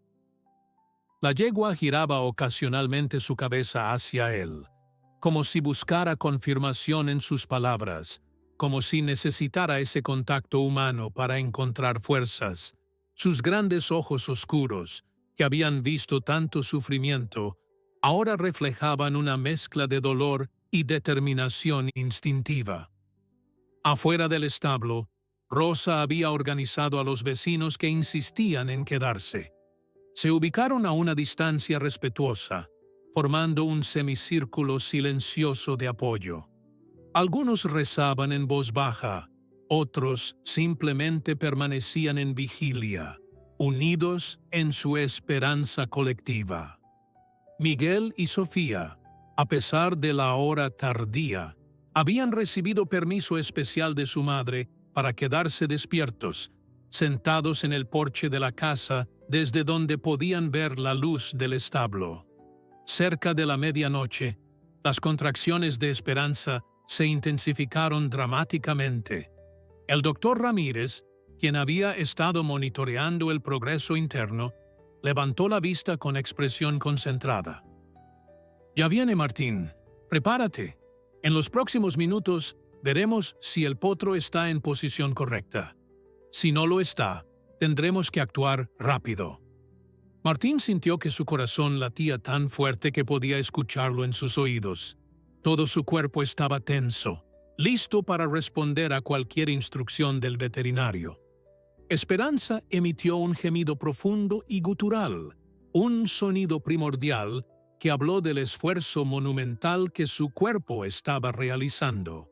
La yegua giraba ocasionalmente su cabeza hacia él, como si buscara confirmación en sus palabras, como si necesitara ese contacto humano para encontrar fuerzas. Sus grandes ojos oscuros, que habían visto tanto sufrimiento, ahora reflejaban una mezcla de dolor y determinación instintiva. Afuera del establo, Rosa había organizado a los vecinos que insistían en quedarse. Se ubicaron a una distancia respetuosa, formando un semicírculo silencioso de apoyo. Algunos rezaban en voz baja, otros simplemente permanecían en vigilia, unidos en su esperanza colectiva. Miguel y Sofía, a pesar de la hora tardía, habían recibido permiso especial de su madre para quedarse despiertos, sentados en el porche de la casa desde donde podían ver la luz del establo. Cerca de la medianoche, las contracciones de Esperanza se intensificaron dramáticamente. El doctor Ramírez, quien había estado monitoreando el progreso interno, levantó la vista con expresión concentrada. «Ya viene Martín. Prepárate. En los próximos minutos veremos si el potro está en posición correcta. Si no lo está, tendremos que actuar rápido». Martín sintió que su corazón latía tan fuerte que podía escucharlo en sus oídos. Todo su cuerpo estaba tenso, listo para responder a cualquier instrucción del veterinario. Esperanza emitió un gemido profundo y gutural, un sonido primordial que habló del esfuerzo monumental que su cuerpo estaba realizando.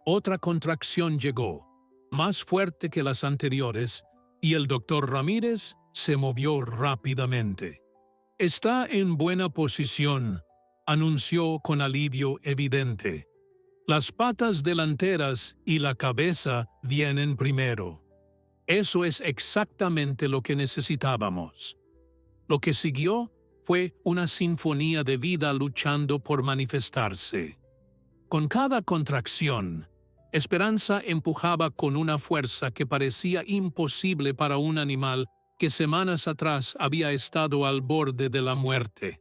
Otra contracción llegó, más fuerte que las anteriores, y el doctor Ramírez se movió rápidamente. «Está en buena posición», anunció con alivio evidente. «Las patas delanteras y la cabeza vienen primero». Eso es exactamente lo que necesitábamos. Lo que siguió fue una sinfonía de vida luchando por manifestarse. Con cada contracción, Esperanza empujaba con una fuerza que parecía imposible para un animal que semanas atrás había estado al borde de la muerte.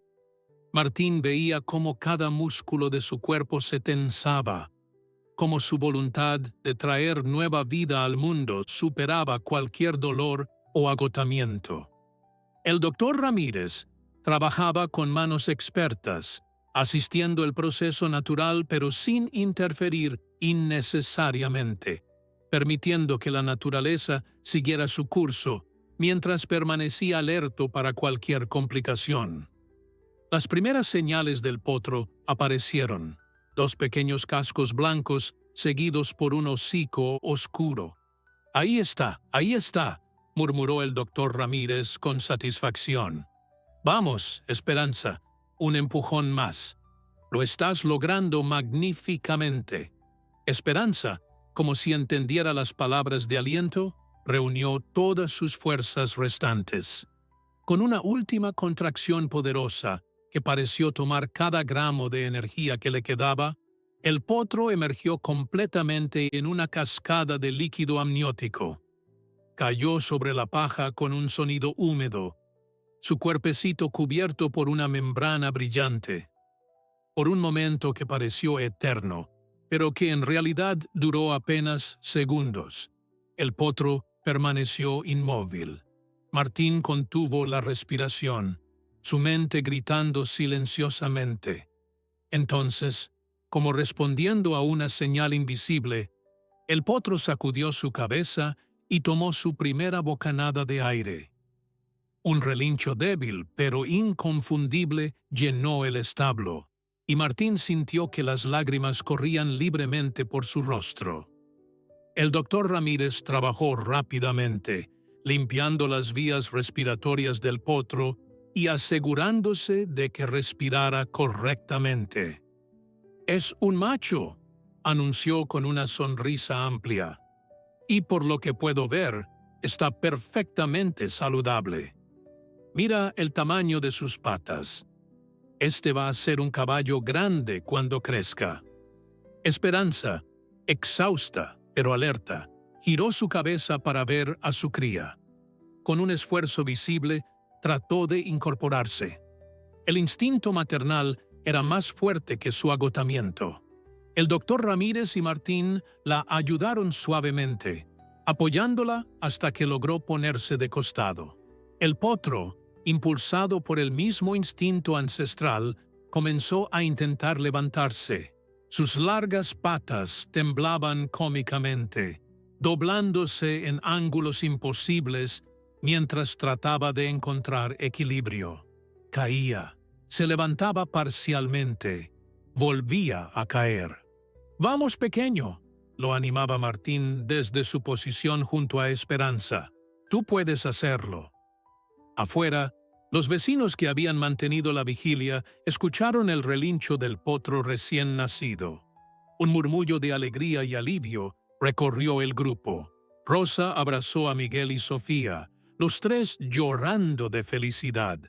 Martín veía cómo cada músculo de su cuerpo se tensaba, cómo su voluntad de traer nueva vida al mundo superaba cualquier dolor o agotamiento. El doctor Ramírez trabajaba con manos expertas, asistiendo el proceso natural pero sin interferir innecesariamente, permitiendo que la naturaleza siguiera su curso mientras permanecía alerta para cualquier complicación. Las primeras señales del potro aparecieron, 2 pequeños cascos blancos seguidos por un hocico oscuro. Ahí está», murmuró el doctor Ramírez con satisfacción. «Vamos, Esperanza, un empujón más. Lo estás logrando magníficamente». Esperanza, como si entendiera las palabras de aliento, reunió todas sus fuerzas restantes. Con una última contracción poderosa, que pareció tomar cada gramo de energía que le quedaba, el potro emergió completamente en una cascada de líquido amniótico. Cayó sobre la paja con un sonido húmedo, su cuerpecito cubierto por una membrana brillante. Por un momento que pareció eterno, pero que en realidad duró apenas segundos, el potro permaneció inmóvil. Martín contuvo la respiración. su mente gritando silenciosamente. Entonces, como respondiendo a una señal invisible, el potro sacudió su cabeza y tomó su primera bocanada de aire. Un relincho débil, pero inconfundible, llenó el establo, y Martín sintió que las lágrimas corrían libremente por su rostro. El doctor Ramírez trabajó rápidamente, limpiando las vías respiratorias del potro y asegurándose de que respirara correctamente. «Es un macho», anunció con una sonrisa amplia, «y por lo que puedo ver, está perfectamente saludable. Mira el tamaño de sus patas. Este va a ser un caballo grande cuando crezca». Esperanza, exhausta pero alerta, giró su cabeza para ver a su cría. Con un esfuerzo visible, trató de incorporarse. El instinto maternal era más fuerte que su agotamiento. El doctor Ramírez y Martín la ayudaron suavemente, apoyándola hasta que logró ponerse de costado. El potro, impulsado por el mismo instinto ancestral, comenzó a intentar levantarse. Sus largas patas temblaban cómicamente, doblándose en ángulos imposibles mientras trataba de encontrar equilibrio. Caía, se levantaba parcialmente, volvía a caer. «Vamos, pequeño», lo animaba Martín desde su posición junto a Esperanza. «Tú puedes hacerlo». Afuera, los vecinos que habían mantenido la vigilia escucharon el relincho del potro recién nacido. Un murmullo de alegría y alivio recorrió el grupo. Rosa abrazó a Miguel y Sofía, los tres llorando de felicidad.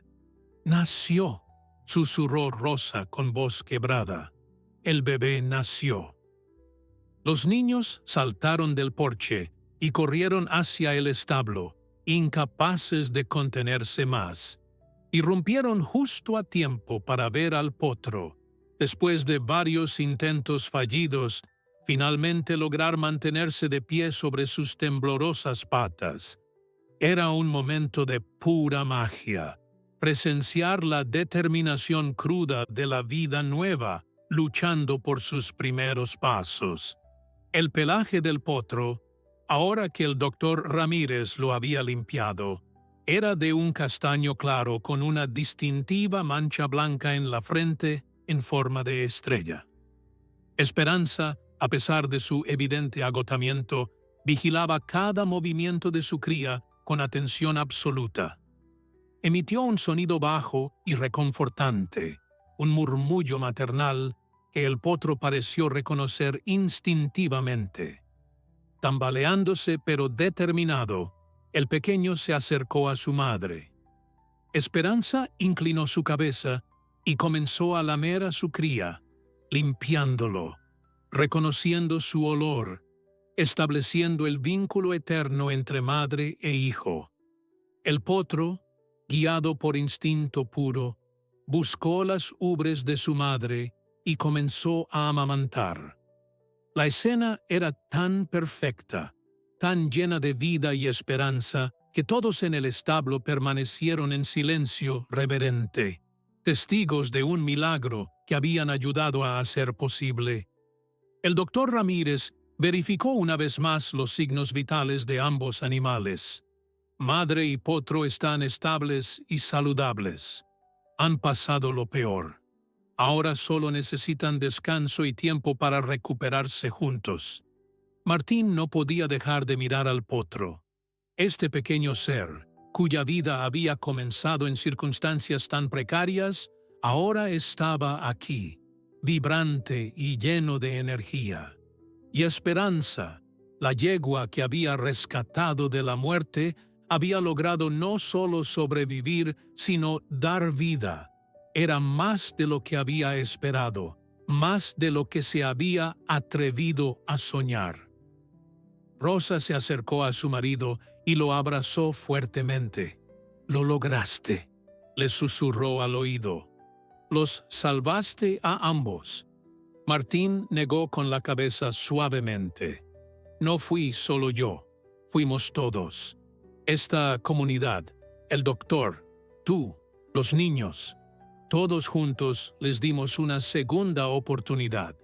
«Nació», susurró Rosa con voz quebrada. «El bebé nació». Los niños saltaron del porche y corrieron hacia el establo, incapaces de contenerse más. Irrumpieron justo a tiempo para ver al potro. Después de varios intentos fallidos, finalmente lograr mantenerse de pie sobre sus temblorosas patas. Era un momento de pura magia. Presenciar la determinación cruda de la vida nueva, luchando por sus primeros pasos. El pelaje del potro, ahora que el doctor Ramírez lo había limpiado, era de un castaño claro con una distintiva mancha blanca en la frente en forma de estrella. Esperanza, a pesar de su evidente agotamiento, vigilaba cada movimiento de su cría con atención absoluta. Emitió un sonido bajo y reconfortante, un murmullo maternal que el potro pareció reconocer instintivamente. Tambaleándose pero determinado, el pequeño se acercó a su madre. Esperanza inclinó su cabeza y comenzó a lamer a su cría, limpiándolo, reconociendo su olor, estableciendo el vínculo eterno entre madre e hijo. El potro, guiado por instinto puro, buscó las ubres de su madre y comenzó a amamantar. La escena era tan perfecta, tan llena de vida y esperanza, que todos en el establo permanecieron en silencio reverente, testigos de un milagro que habían ayudado a hacer posible. El doctor Ramírez verificó una vez más los signos vitales de ambos animales. Madre y potro están estables y saludables. Han pasado lo peor. Ahora solo necesitan descanso y tiempo para recuperarse juntos. Martín no podía dejar de mirar al potro. Este pequeño ser, cuya vida había comenzado en circunstancias tan precarias, ahora estaba aquí, vibrante y lleno de energía. Y Esperanza, la yegua que había rescatado de la muerte, había logrado no solo sobrevivir, sino dar vida. Era más de lo que había esperado, más de lo que se había atrevido a soñar. Rosa se acercó a su marido y lo abrazó fuertemente. «Lo lograste», le susurró al oído. «Los salvaste a ambos». Martín negó con la cabeza suavemente. «No fui solo yo, fuimos todos. Esta comunidad, el doctor, tú, Los niños, todos juntos, les dimos una segunda oportunidad.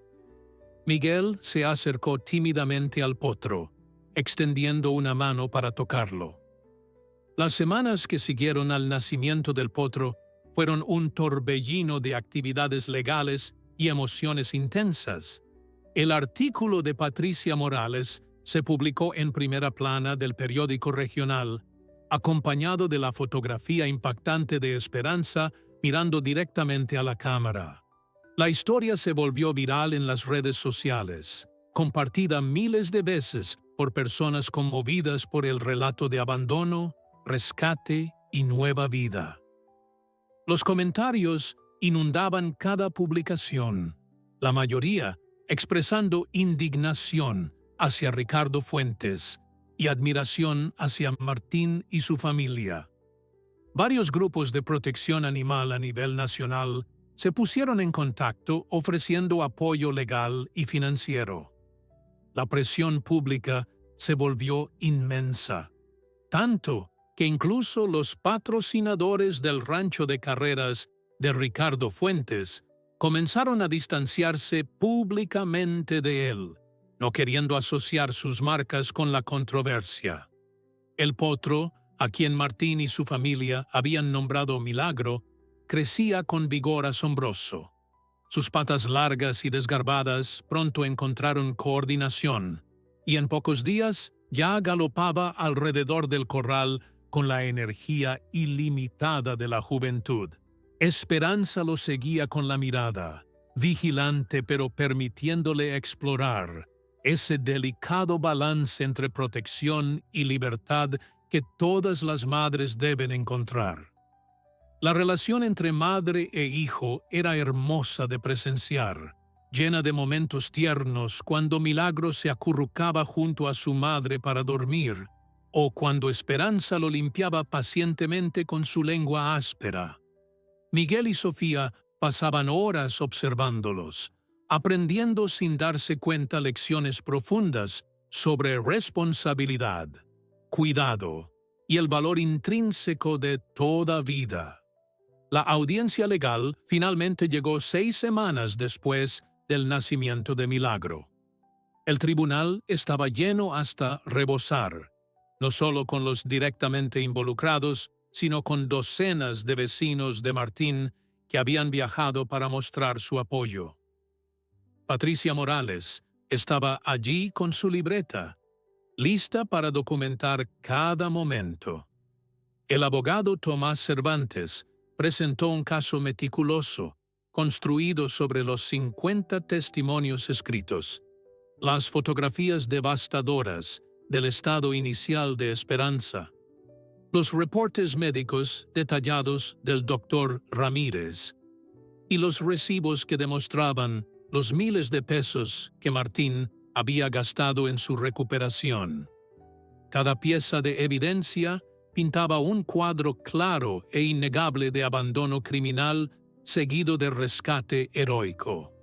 Miguel se acercó tímidamente al potro, extendiendo una mano para tocarlo. Las semanas que siguieron al nacimiento del potro fueron un torbellino de actividades legales y emociones intensas. El artículo de Patricia Morales se publicó en primera plana del periódico regional, acompañado de la fotografía impactante de Esperanza mirando directamente a la cámara. La historia se volvió viral en las redes sociales, compartida miles de veces por personas conmovidas por el relato de abandono, rescate y nueva vida. Los comentarios inundaban cada publicación, la mayoría expresando indignación hacia Ricardo Fuentes y admiración hacia Martín y su familia. Varios grupos de protección animal a nivel nacional se pusieron en contacto ofreciendo apoyo legal y financiero. La presión pública se volvió inmensa, tanto que incluso los patrocinadores del rancho de carreras de Ricardo Fuentes comenzaron a distanciarse públicamente de él, no queriendo asociar sus marcas con la controversia. El potro, a quien Martín y su familia habían nombrado Milagro, crecía con vigor asombroso. Sus patas largas y desgarbadas pronto encontraron coordinación, y en pocos días ya galopaba alrededor del corral con la energía ilimitada de la juventud. Esperanza lo seguía con la mirada, vigilante pero permitiéndole explorar ese delicado balance entre protección y libertad que todas las madres deben encontrar. La relación entre madre e hijo era hermosa de presenciar, llena de momentos tiernos cuando Milagro se acurrucaba junto a su madre para dormir, o cuando Esperanza lo limpiaba pacientemente con su lengua áspera. Miguel y Sofía pasaban horas observándolos, aprendiendo sin darse cuenta lecciones profundas sobre responsabilidad, cuidado y el valor intrínseco de toda vida. La audiencia legal finalmente llegó 6 semanas después del nacimiento de Milagro. El tribunal estaba lleno hasta rebosar, no solo con los directamente involucrados, sino con docenas de vecinos de Martín que habían viajado para mostrar su apoyo. Patricia Morales estaba allí con su libreta, lista para documentar cada momento. El abogado Tomás Cervantes presentó un caso meticuloso, construido sobre los 50 testimonios escritos, las fotografías devastadoras del estado inicial de Esperanza, los reportes médicos detallados del doctor Ramírez y los recibos que demostraban los miles de pesos que Martín había gastado en su recuperación. Cada pieza de evidencia pintaba un cuadro claro e innegable de abandono criminal seguido de rescate heroico.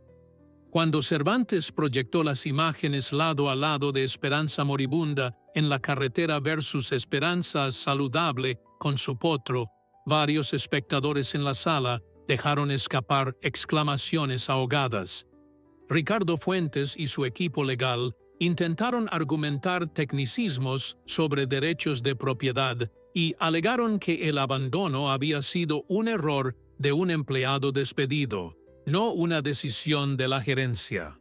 Cuando Cervantes proyectó las imágenes lado a lado de Esperanza moribunda en la carretera versus Esperanza saludable con su potro, varios espectadores en la sala dejaron escapar exclamaciones ahogadas. Ricardo Fuentes y su equipo legal intentaron argumentar tecnicismos sobre derechos de propiedad y alegaron que el abandono había sido un error de un empleado despedido, no una decisión de la gerencia.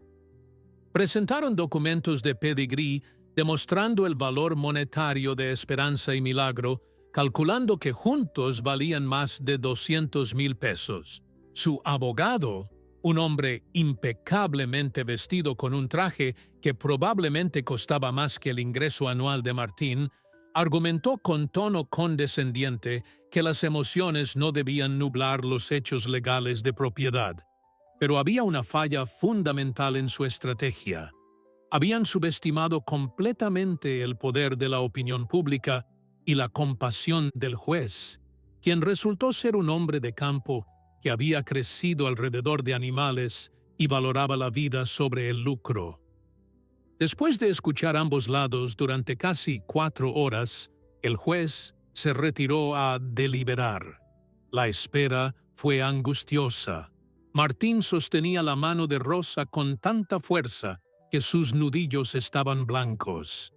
Presentaron documentos de pedigrí demostrando el valor monetario de Esperanza y Milagro, calculando que juntos valían más de 200,000 pesos. Su abogado, un hombre impecablemente vestido con un traje que probablemente costaba más que el ingreso anual de Martín, argumentó con tono condescendiente que las emociones no debían nublar los hechos legales de propiedad. Pero había una falla fundamental en su estrategia. Habían subestimado completamente el poder de la opinión pública y la compasión del juez, quien resultó ser un hombre de campo que había crecido alrededor de animales y valoraba la vida sobre el lucro. Después de escuchar ambos lados durante casi 4 horas, el juez se retiró a deliberar. La espera fue angustiosa. Martín sostenía la mano de Rosa con tanta fuerza que sus nudillos estaban blancos.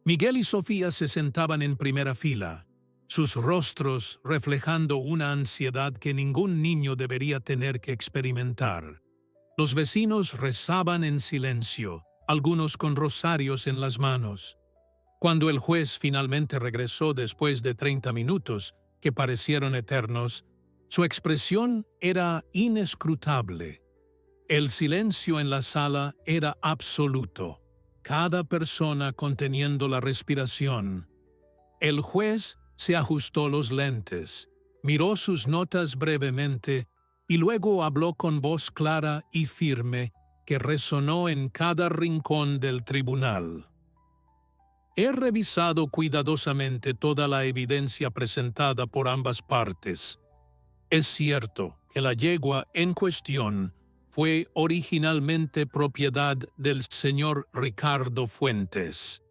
Miguel y Sofía se sentaban en primera fila, sus rostros reflejando una ansiedad que ningún niño debería tener que experimentar. Los vecinos rezaban en silencio, algunos con rosarios en las manos. Cuando el juez finalmente regresó después de 30 minutos, que parecieron eternos, su expresión era inescrutable. El silencio en la sala era absoluto, cada persona conteniendo la respiración. El juez se ajustó los lentes, miró sus notas brevemente y luego habló con voz clara y firme que resonó en cada rincón del tribunal. He revisado cuidadosamente toda la evidencia presentada por ambas partes. Es cierto que la yegua en cuestión fue originalmente propiedad del señor Ricardo Fuentes.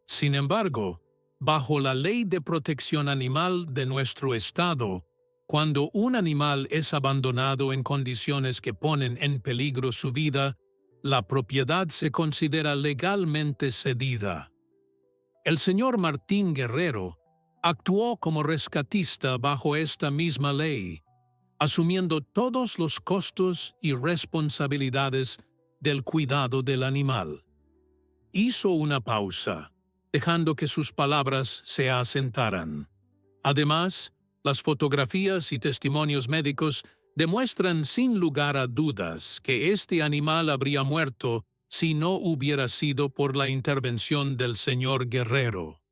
Sin embargo, bajo la Ley de Protección Animal de nuestro estado, cuando un animal es abandonado en condiciones que ponen en peligro su vida, la propiedad se considera legalmente cedida. El señor Martín Guerrero actuó como rescatista bajo esta misma ley, asumiendo todos los costos y responsabilidades del cuidado del animal. Hizo una pausa, dejando que sus palabras se asentaran. Además, las fotografías y testimonios médicos demuestran sin lugar a dudas que este animal habría muerto si no hubiera sido por la intervención del señor Guerrero.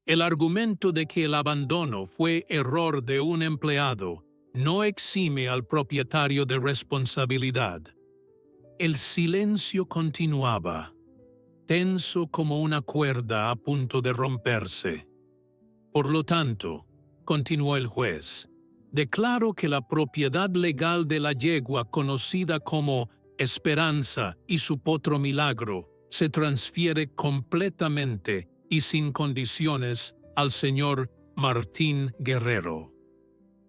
El argumento de que el abandono fue error de un empleado no exime al propietario de responsabilidad. El silencio continuaba, tenso como una cuerda a punto de romperse. Por lo tanto, continuó el juez, declaro que la propiedad legal de la yegua conocida como Esperanza y su potro Milagro se transfiere completamente y sin condiciones al señor Martín Guerrero.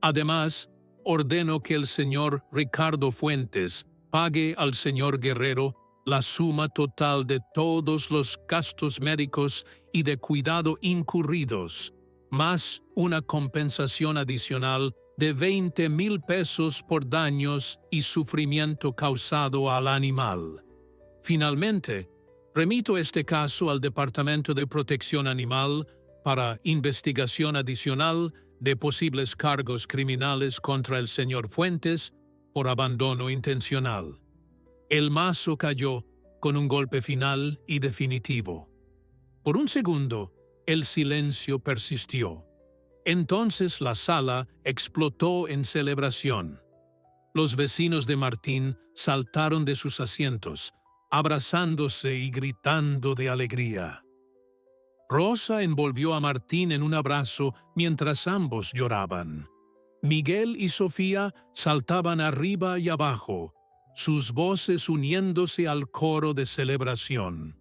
Además, ordeno que el señor Ricardo Fuentes pague al señor Guerrero la suma total de todos los gastos médicos y de cuidado incurridos, más una compensación adicional de 20,000 pesos por daños y sufrimiento causado al animal. Finalmente, remito este caso al Departamento de Protección Animal para investigación adicional de posibles cargos criminales contra el señor Fuentes por abandono intencional. El mazo cayó con un golpe final y definitivo. Por un segundo, el silencio persistió. Entonces la sala explotó en celebración. Los vecinos de Martín saltaron de sus asientos, abrazándose y gritando de alegría. Rosa envolvió a Martín en un abrazo mientras ambos lloraban. Miguel y Sofía saltaban arriba y abajo, sus voces uniéndose al coro de celebración.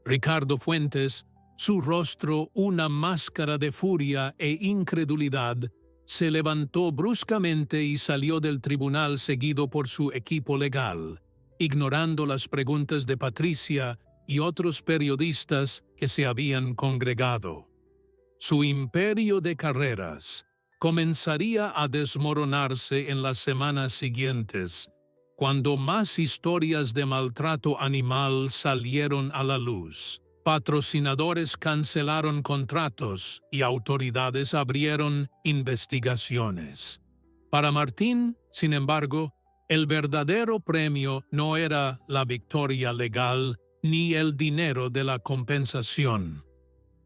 Ricardo Fuentes, su rostro una máscara de furia e incredulidad, se levantó bruscamente y salió del tribunal seguido por su equipo legal, ignorando las preguntas de Patricia y otros periodistas que se habían congregado. Su imperio de carreras comenzaría a desmoronarse en las semanas siguientes, cuando más historias de maltrato animal salieron a la luz. Patrocinadores cancelaron contratos y autoridades abrieron investigaciones. Para Martín, sin embargo, el verdadero premio no era la victoria legal ni el dinero de la compensación.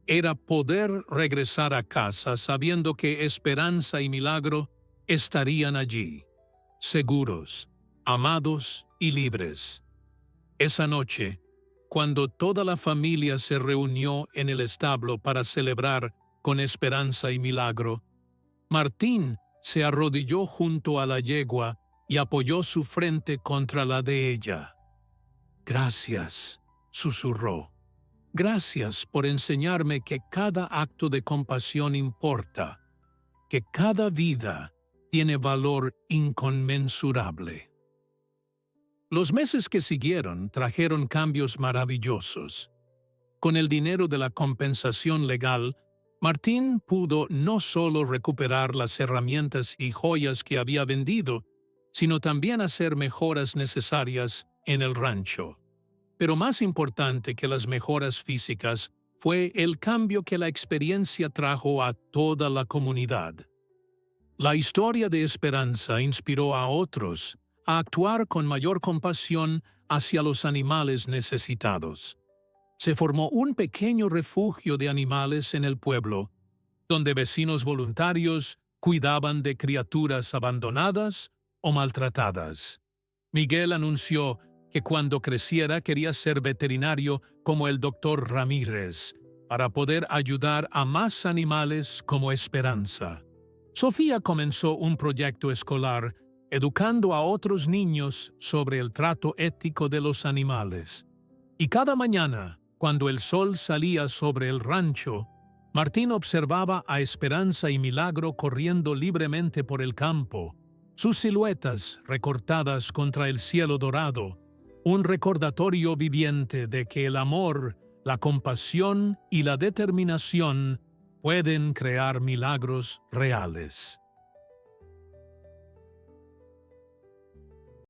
Era poder regresar a casa sabiendo que Esperanza y Milagro estarían allí, seguros, amados y libres. Esa noche, cuando toda la familia se reunió en el establo para celebrar con Esperanza y Milagro, Martín se arrodilló junto a la yegua y apoyó su frente contra la de ella. «Gracias», susurró. «Gracias por enseñarme que cada acto de compasión importa, que cada vida, tiene valor inconmensurable. Los meses que siguieron trajeron cambios maravillosos. Con el dinero de la compensación legal, Martín pudo no solo recuperar las herramientas y joyas que había vendido, sino también hacer mejoras necesarias en el rancho. Pero más importante que las mejoras físicas fue el cambio que la experiencia trajo a toda la comunidad. La historia de esperanza inspiró a otros a actuar con mayor compasión hacia los animales necesitados. Se formó un pequeño refugio de animales en el pueblo, donde vecinos voluntarios cuidaban de criaturas abandonadas o maltratadas. Miguel anunció que cuando creciera quería ser veterinario como el doctor Ramírez, para poder ayudar a más animales como Esperanza. Sofía comenzó un proyecto escolar educando a otros niños sobre el trato ético de los animales. Y cada mañana, cuando el sol salía sobre el rancho, Martín observaba a Esperanza y Milagro corriendo libremente por el campo, sus siluetas recortadas contra el cielo dorado, un recordatorio viviente de que el amor, la compasión y la determinación pueden crear milagros reales.